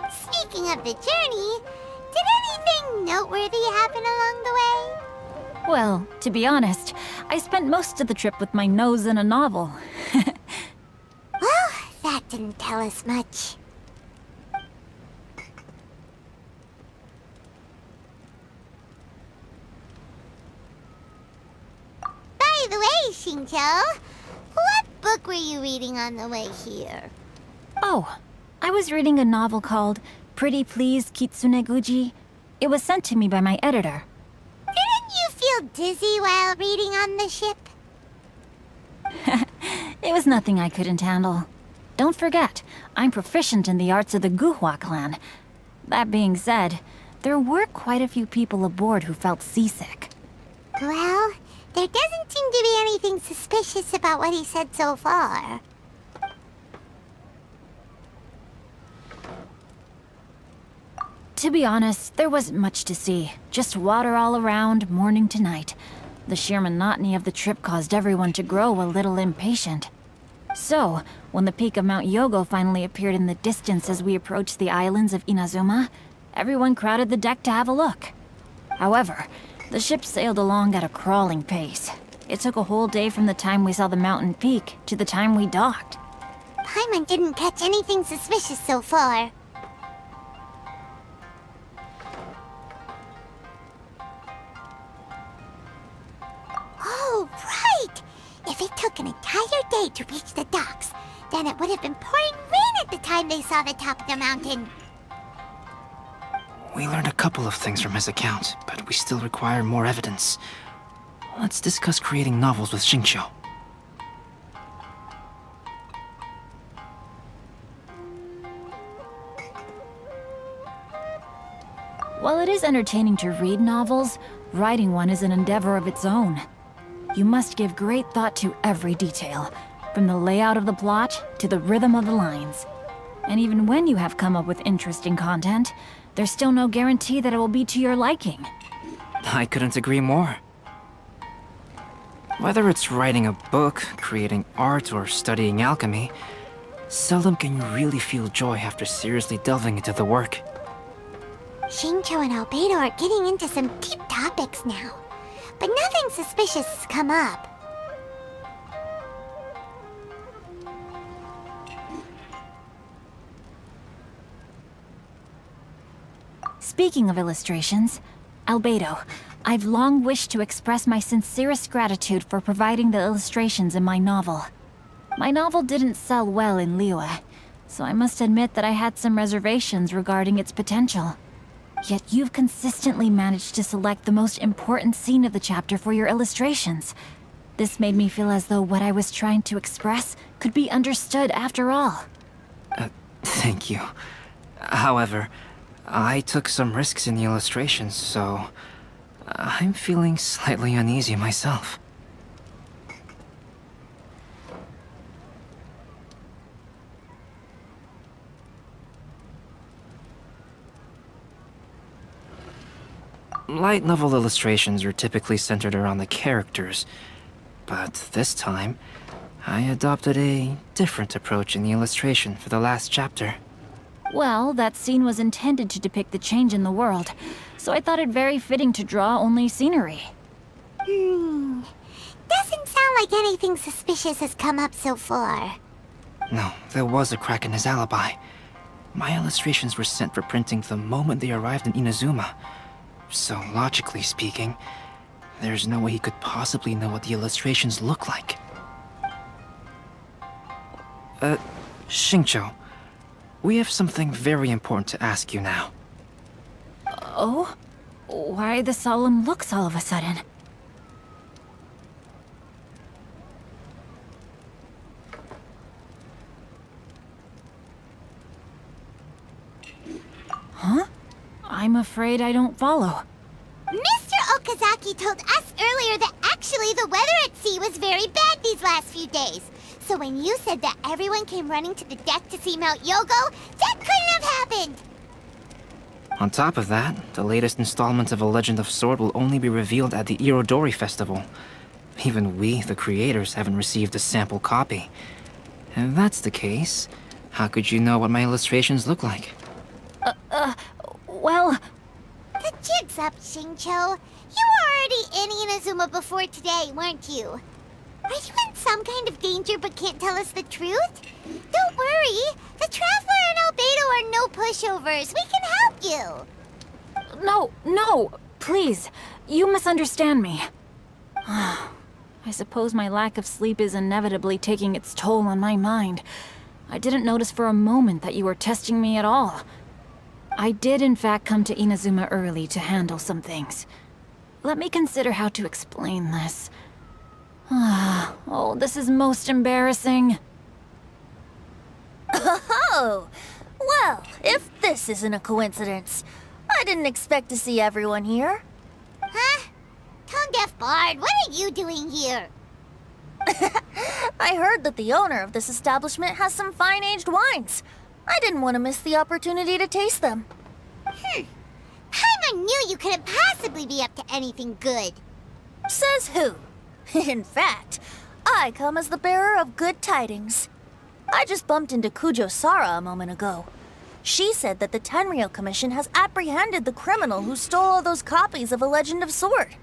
Speaking of the journey, did anything noteworthy happen along the way? Well, to be honest, I spent most of the trip with my nose in a novel. Well, that didn't tell us much. By the way, Shincho, what book were you reading on the way here? Oh, I was reading a novel called Pretty Please Kitsune Guji. It was sent to me by my editor. Didn't you feel dizzy while reading on the ship? It was nothing I couldn't handle. Don't forget, I'm proficient in the arts of the Guhua clan. That being said, there were quite a few people aboard who felt seasick. Well, there doesn't seem to be anything suspicious about what he said so far. To be honest, there wasn't much to see. Just water all around, morning to night. The sheer monotony of the trip caused everyone to grow a little impatient. So, when the peak of Mount Yogo finally appeared in the distance as we approached the islands of Inazuma, everyone crowded the deck to have a look. However, the ship sailed along at a crawling pace. It took a whole day from the time we saw the mountain peak to the time we docked. Paimon didn't catch anything suspicious so far. Oh, right! If it took an entire day to reach the docks, then it would have been pouring rain at the time they saw the top of the mountain. We learned a couple of things from his account, but we still require more evidence. Let's discuss creating novels with Xingqiu. While it is entertaining to read novels, writing one is an endeavor of its own. You must give great thought to every detail, from the layout of the plot to the rhythm of the lines. And even when you have come up with interesting content, there's still no guarantee that it will be to your liking. I couldn't agree more. Whether it's writing a book, creating art, or studying alchemy, seldom can you really feel joy after seriously delving into the work. Xingqiu and Albedo are getting into some deep topics now, but nothing suspicious has come up. Speaking of illustrations, Albedo, I've long wished to express my sincerest gratitude for providing the illustrations in my novel. My novel didn't sell well in Liyue, so I must admit that I had some reservations regarding its potential. Yet you've consistently managed to select the most important scene of the chapter for your illustrations. This made me feel as though what I was trying to express could be understood after all. Thank you. However, I took some risks in the illustrations, so I'm feeling slightly uneasy myself. Light novel illustrations are typically centered around the characters, but this time, I adopted a different approach in the illustration for the last chapter. Well, that scene was intended to depict the change in the world, so I thought it very fitting to draw only scenery. Doesn't sound like anything suspicious has come up so far. No, there was a crack in his alibi. My illustrations were sent for printing the moment they arrived in Inazuma. So, logically speaking, there's no way he could possibly know what the illustrations look like. Xingqiu, we have something very important to ask you now. Oh? Why the solemn looks all of a sudden? Huh? I'm afraid I don't follow. Mr. Okazaki told us earlier that actually the weather at sea was very bad these last few days. So when you said that everyone came running to the deck to see Mount Yogo, that couldn't have happened! On top of that, the latest installment of A Legend of Sword will only be revealed at the Irodori Festival. Even we, the creators, haven't received a sample copy. If that's the case, how could you know what my illustrations look like? Well... The jig's up, Xingqiu. You were already in Inazuma before today, weren't you? Are you in some kind of danger but can't tell us the truth? Don't worry. The Traveler and Albedo are no pushovers. We can help you. No, please. You misunderstand me. I suppose my lack of sleep is inevitably taking its toll on my mind. I didn't notice for a moment that you were testing me at all. I did in fact come to Inazuma early to handle some things. Let me consider how to explain this. Oh, this is most embarrassing. Oh! Well, if this isn't a coincidence, I didn't expect to see everyone here. Huh? Tone-deaf Bard, what are you doing here? I heard that the owner of this establishment has some fine-aged wines. I didn't want to miss the opportunity to taste them. Paimon knew you couldn't possibly be up to anything good. Says who? In fact, I come as the bearer of good tidings. I just bumped into Kujo Sara a moment ago. She said that the Tenryou Commission has apprehended the criminal who stole all those copies of A Legend of Sword.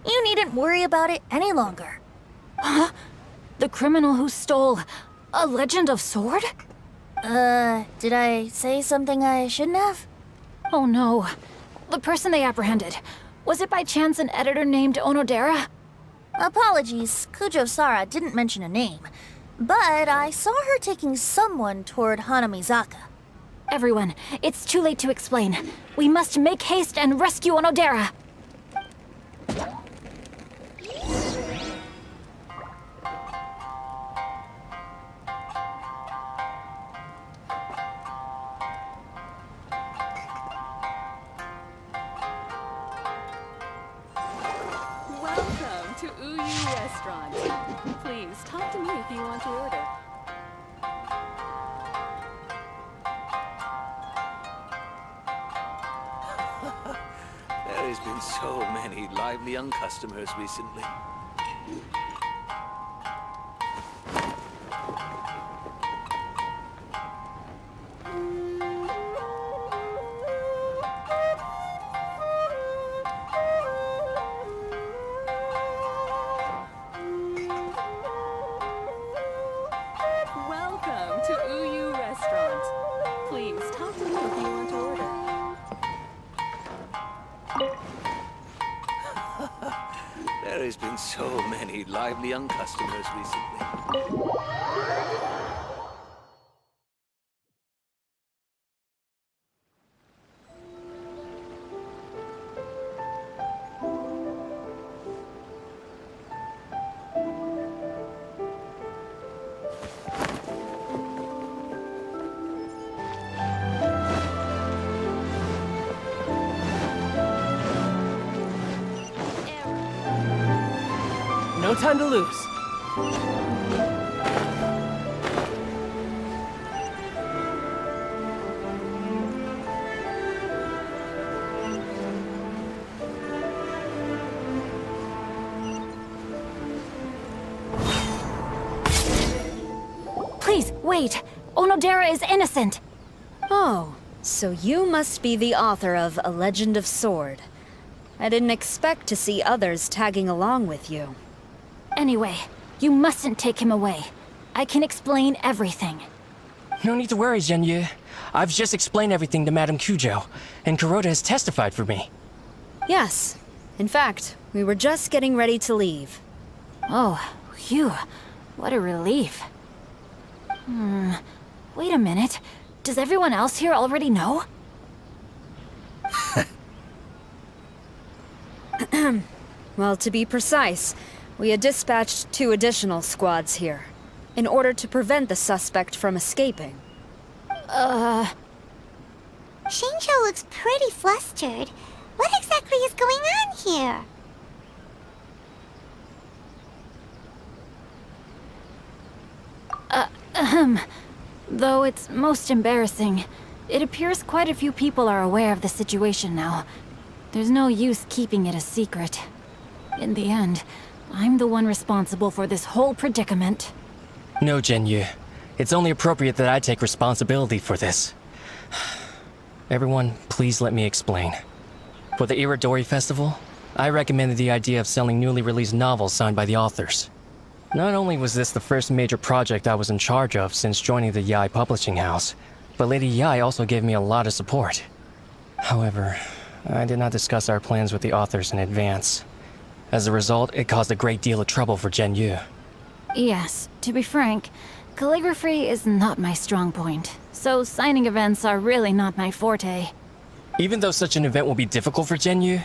You needn't worry about it any longer. Huh? The criminal who stole a Legend of Sword? Did I say something I shouldn't have? Oh no. The person they apprehended. Was it by chance an editor named Onodera? Apologies, Kujo-Sara didn't mention a name. But I saw her taking someone toward Hanamizaka. Everyone, it's too late to explain. We must make haste and rescue Onodera. Welcome to Uyu Restaurant. Please talk to me if you want to order. There has been so many lively young customers recently. Welcome to Uyu Restaurant. Please talk to me if you want to order. There has been so many lively young customers recently. No time to lose. Please, wait. Onodera is innocent. Oh, so you must be the author of A Legend of Sword. I didn't expect to see others tagging along with you. Anyway, you mustn't take him away. I can explain everything. No need to worry, Genyu. I've just explained everything to Madame Kujo, and Kuroda has testified for me. Yes. In fact, we were just getting ready to leave. Oh, phew. What a relief. Wait a minute. Does everyone else here already know? Well, to be precise, we had dispatched 2 additional squads here, in order to prevent the suspect from escaping. Shinjo looks pretty flustered. What exactly is going on here? Though it's most embarrassing, it appears quite a few people are aware of the situation now. There's no use keeping it a secret. In the end, I'm the one responsible for this whole predicament. No, Genyu. It's only appropriate that I take responsibility for this. Everyone, please let me explain. For the Irodori Festival, I recommended the idea of selling newly released novels signed by the authors. Not only was this the first major project I was in charge of since joining the Yae publishing house, but Lady Yae also gave me a lot of support. However, I did not discuss our plans with the authors in advance. As a result, it caused a great deal of trouble for Genyu. Yes, to be frank, calligraphy is not my strong point, so signing events are really not my forte. Even though such an event will be difficult for Genyu,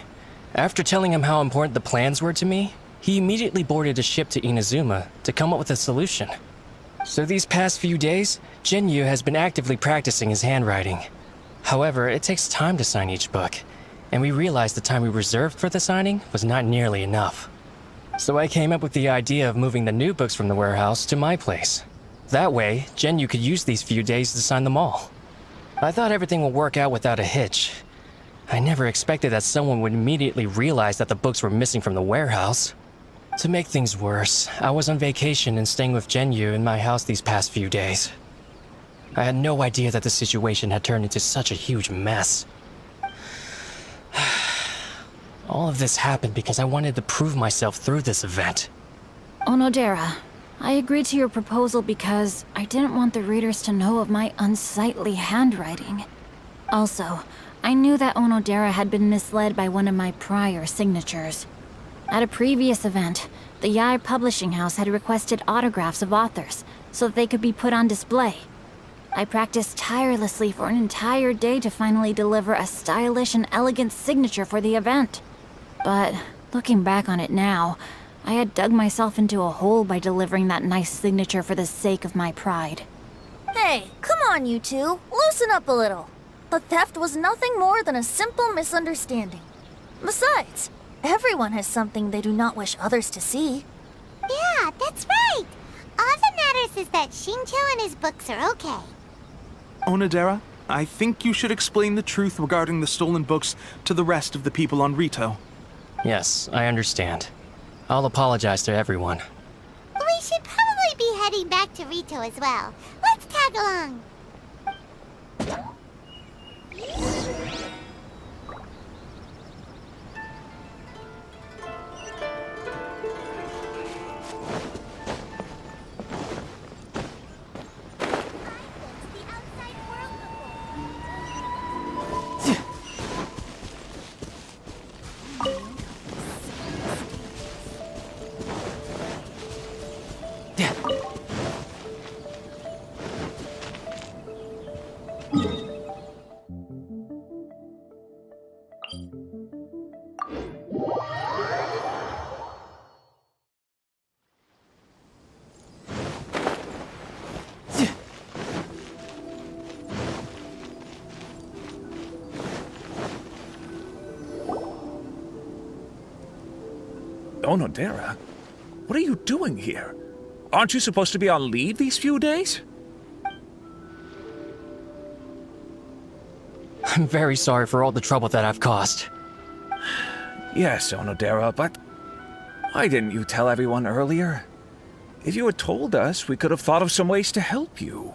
after telling him how important the plans were to me, he immediately boarded a ship to Inazuma to come up with a solution. So these past few days, Genyu has been actively practicing his handwriting. However, it takes time to sign each book, and we realized the time we reserved for the signing was not nearly enough. So I came up with the idea of moving the new books from the warehouse to my place. That way, Genyu could use these few days to sign them all. I thought everything would work out without a hitch. I never expected that someone would immediately realize that the books were missing from the warehouse. To make things worse, I was on vacation and staying with Genyu in my house these past few days. I had no idea that the situation had turned into such a huge mess. All of this happened because I wanted to prove myself through this event. Onodera, I agreed to your proposal because I didn't want the readers to know of my unsightly handwriting. Also, I knew that Onodera had been misled by one of my prior signatures. At a previous event, the Yae Publishing House had requested autographs of authors so that they could be put on display. I practiced tirelessly for an entire day to finally deliver a stylish and elegant signature for the event. But looking back on it now, I had dug myself into a hole by delivering that nice signature for the sake of my pride. Hey, come on, you two. Loosen up a little. The theft was nothing more than a simple misunderstanding. Besides, everyone has something they do not wish others to see. Yeah, that's right. All that matters is that Shincho and his books are okay. Onodera, I think you should explain the truth regarding the stolen books to the rest of the people on Rito. Yes, I understand. I'll apologize to everyone. We should probably be heading back to Rito as well. Let's tag along. Onodera? What are you doing here? Aren't you supposed to be on leave these few days? I'm very sorry for all the trouble that I've caused. Yes, Onodera, but why didn't you tell everyone earlier? If you had told us, we could have thought of some ways to help you.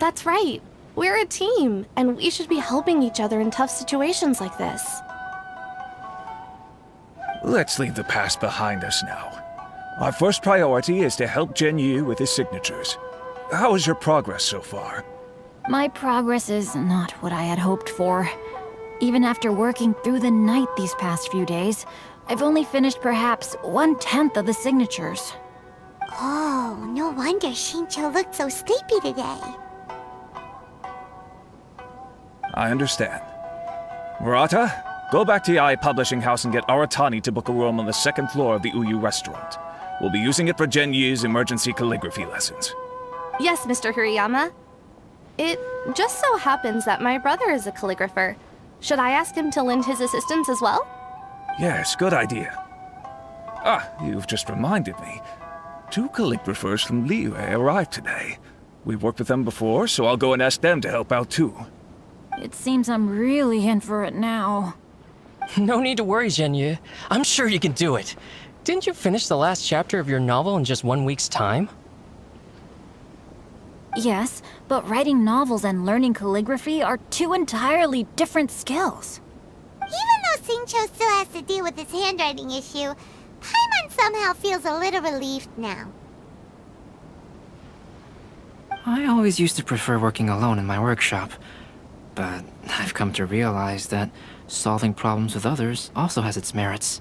That's right. We're a team, and we should be helping each other in tough situations like this. Let's leave the past behind us now. Our first priority is to help Genyu with his signatures. How is your progress so far? My progress is not what I had hoped for. Even after working through the night these past few days, I've only finished perhaps 1/10 of the signatures. Oh, no wonder Shincho looked so sleepy today. I understand. Murata, go back to Yae Publishing House and get Aratani to book a room on the second floor of the Uyu restaurant. We'll be using it for Genyu's emergency calligraphy lessons. Yes, Mr. Hirayama. It just so happens that my brother is a calligrapher. Should I ask him to lend his assistance as well? Yes, good idea. Ah, you've just reminded me. 2 calligraphers from Liyue arrived today. We've worked with them before, so I'll go and ask them to help out too. It seems I'm really in for it now. No need to worry, Genyu. I'm sure you can do it. Didn't you finish the last chapter of your novel in just 1 week's time? Yes, but writing novels and learning calligraphy are 2 entirely different skills. Even though Shincho still has to deal with his handwriting issue, Paimon somehow feels a little relieved now. I always used to prefer working alone in my workshop, but I've come to realize that solving problems with others also has its merits.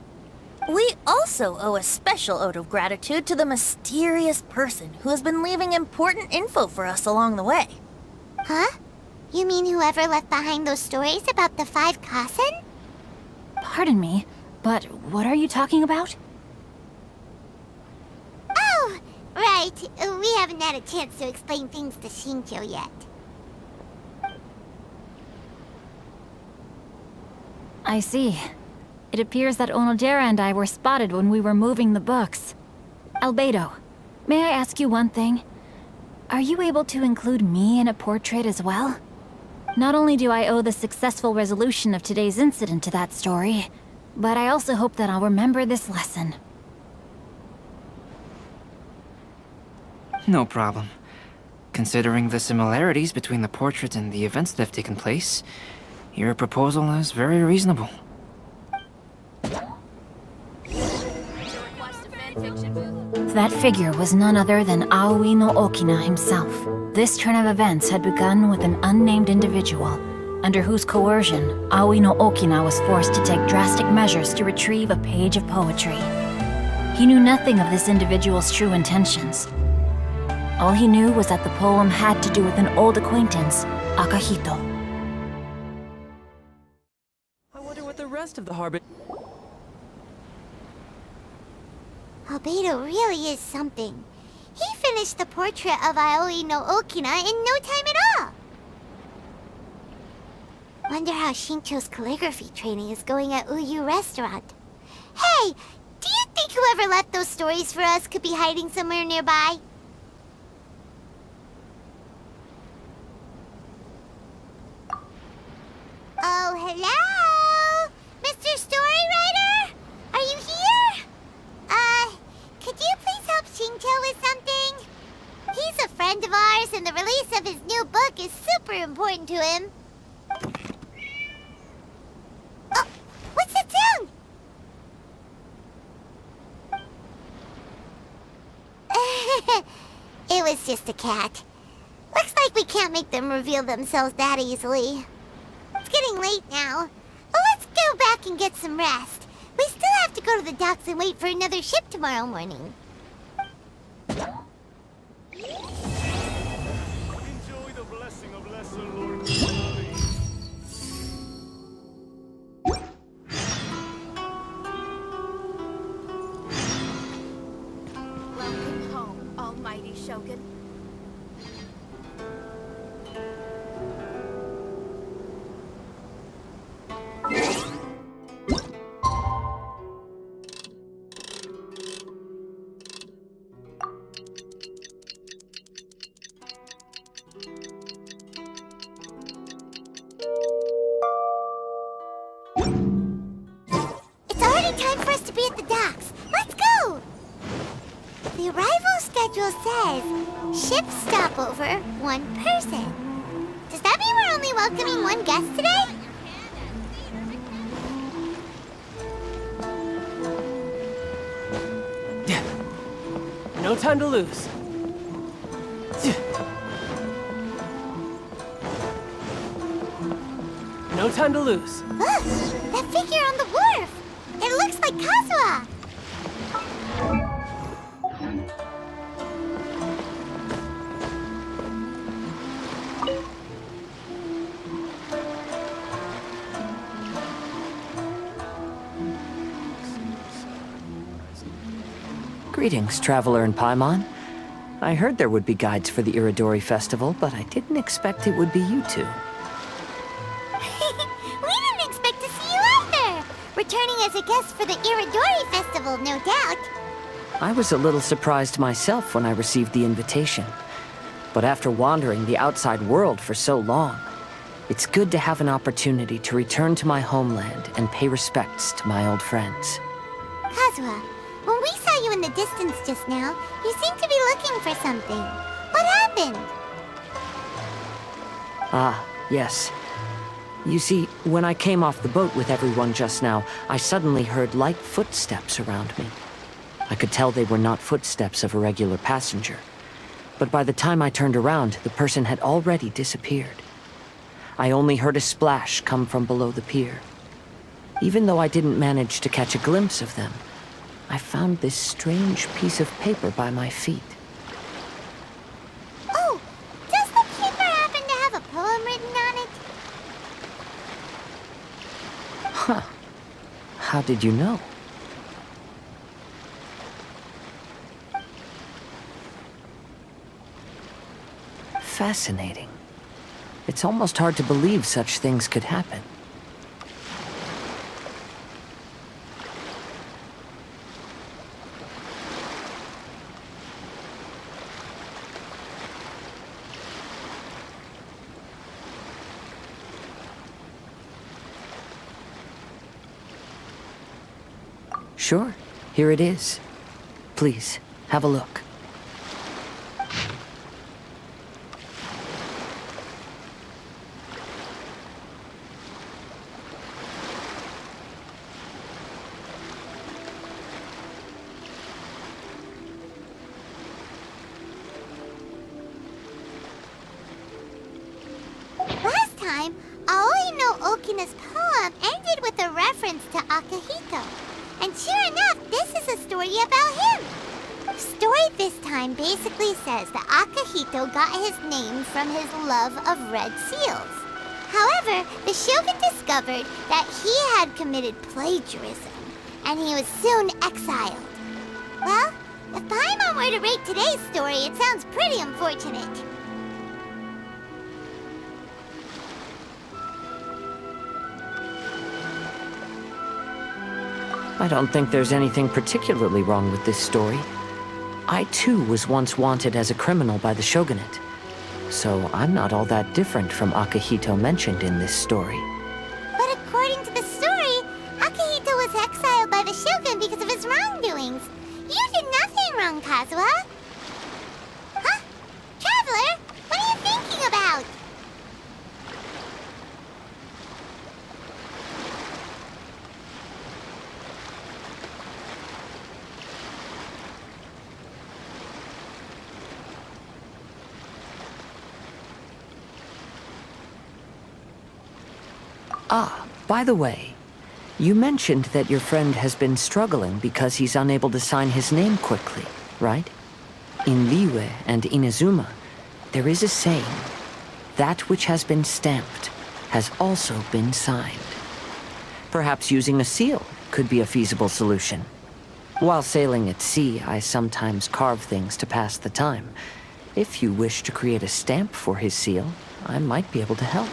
We also owe a special ode of gratitude to the mysterious person who has been leaving important info for us along the way. Huh? You mean whoever left behind those stories about the 5 Kasen? Pardon me, but what are you talking about? Oh, right. We haven't had a chance to explain things to Shincho yet. I see. It appears that Onodera and I were spotted when we were moving the books. Albedo, may I ask you one thing? Are you able to include me in a portrait as well? Not only do I owe the successful resolution of today's incident to that story, but I also hope that I'll remember this lesson. No problem. Considering the similarities between the portrait and the events that have taken place, your proposal is very reasonable. Request a fanfiction booth. That figure was none other than Aoi no Okina himself. This turn of events had begun with an unnamed individual, under whose coercion, Aoi no Okina was forced to take drastic measures to retrieve a page of poetry. He knew nothing of this individual's true intentions. All he knew was that the poem had to do with an old acquaintance, Akahito. I wonder what the rest of the harbor... Albedo really is something. He finished the portrait of Aoi no Okina in no time at all. Wonder how Shincho's calligraphy training is going at Uyu Restaurant. Hey, do you think whoever left those stories for us could be hiding somewhere nearby? Oh, hello? Mr. Storywriter? Are you here? Could you please help Shincho with something? He's a friend of ours, and the release of his new book is super important to him. Oh, what's that sound? It was just a cat. Looks like we can't make them reveal themselves that easily. It's getting late now. But let's go back and get some rest. We still have to go to the docks and wait for another ship tomorrow morning. Enjoy the blessing of Lesser Lord Kusanali. Welcome home, almighty Shogun. It's already time for us to be at the docks. Let's go! The arrival schedule says ship stopover, 1 person. Does that mean we're only welcoming 1 guest today? No time to lose. No time to lose. Look! That figure on the wharf! It looks like Kazuha! Greetings, traveler in Paimon. I heard there would be guides for the Irodori Festival, but I didn't expect it would be you two. We didn't expect to see you either! Returning as a guest for the Irodori Festival, no doubt. I was a little surprised myself when I received the invitation. But after wandering the outside world for so long, it's good to have an opportunity to return to my homeland and pay respects to my old friends. Kazuha, when we saw you in the distance just now, you seemed to be looking for something. What happened? Ah, yes. You see, when I came off the boat with everyone just now, I suddenly heard light footsteps around me. I could tell they were not footsteps of a regular passenger. But by the time I turned around, the person had already disappeared. I only heard a splash come from below the pier. Even though I didn't manage to catch a glimpse of them, I found this strange piece of paper by my feet. Oh, does the paper happen to have a poem written on it? Huh. How did you know? Fascinating. It's almost hard to believe such things could happen. Sure, here it is. Please, have a look. this poem ended with a reference to Akihito. And sure enough, this is a story about him. The story this time basically says that Akihito got his name from his love of red seals. However, the shogun discovered that he had committed plagiarism, and he was soon exiled. Well, if Paimon were to rate today's story, it sounds pretty unfortunate. I don't think there's anything particularly wrong with this story. I too was once wanted as a criminal by the shogunate, so I'm not all that different from Akihito mentioned in this story. But according to the story, Akihito was exiled by the shogun because of his wrongdoings. You did nothing wrong, Kazuha. Huh? Traveler, what are you thinking about? Ah, by the way, you mentioned that your friend has been struggling because he's unable to sign his name quickly, right? In Liyue and Inazuma, there is a saying, that which has been stamped has also been signed. Perhaps using a seal could be a feasible solution. While sailing at sea, I sometimes carve things to pass the time. If you wish to create a stamp for his seal, I might be able to help.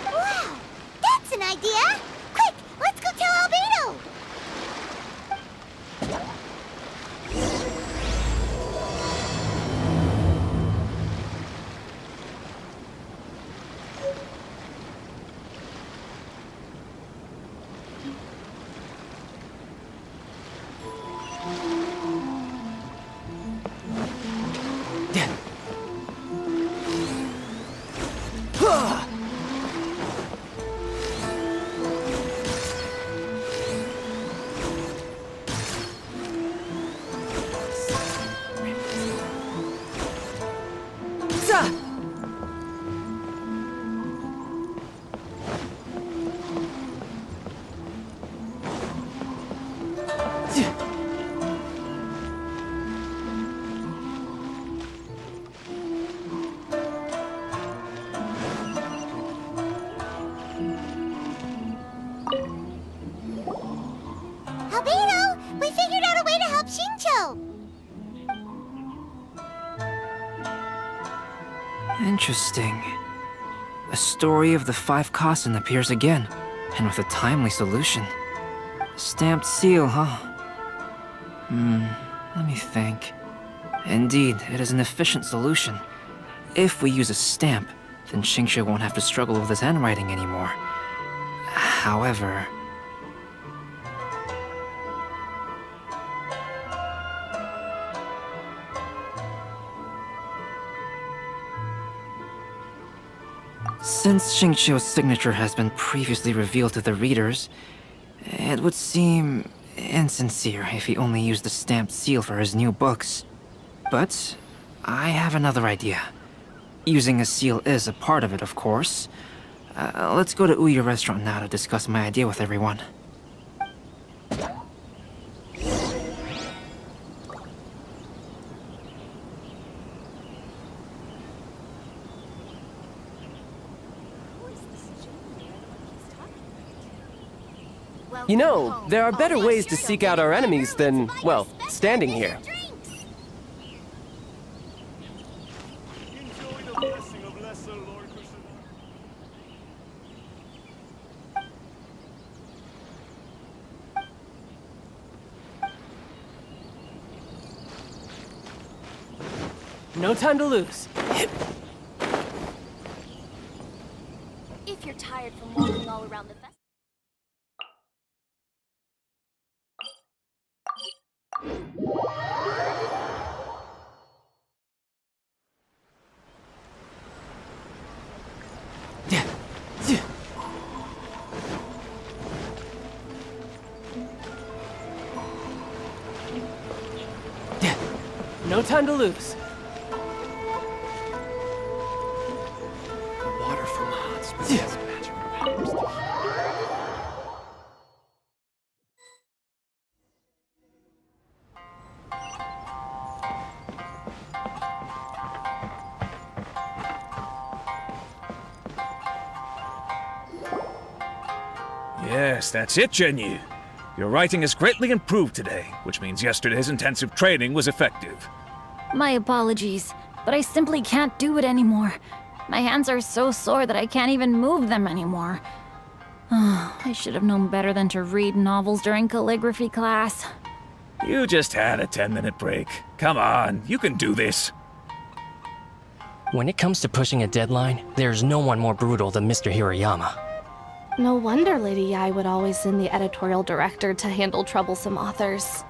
Wow, that's an idea! Quick, let's go tell Albedo! Albedo, we figured out a way to help Shincho! Interesting. A story of the 5 Kasen appears again, and with a timely solution. A stamped seal, huh? Let me think. Indeed, it is an efficient solution. If we use a stamp, then Xingqiu won't have to struggle with his handwriting anymore. However... Since Xingqiu's signature has been previously revealed to the readers, it would seem insincere if he only used the stamped seal for his new books. But I have another idea. Using a seal is a part of it, of course. Let's go to Uyu Restaurant now to discuss my idea with everyone. You know, there are better ways to seek out our enemies than, well, standing here. Enjoy the blessing of Lesser Lord Kusanagi. No time to lose. If you're tired from walking all around the festival. No time to lose. Water from Yes, that's it, Genyu. Your writing has greatly improved today, which means yesterday's intensive training was effective. My apologies, but I simply can't do it anymore. My hands are so sore that I can't even move them anymore. I should have known better than to read novels during calligraphy class. You just had a 10-minute break. Come on, you can do this. When it comes to pushing a deadline, there's no one more brutal than Mr. Hirayama. No wonder Lady Yai would always send the editorial director to handle troublesome authors.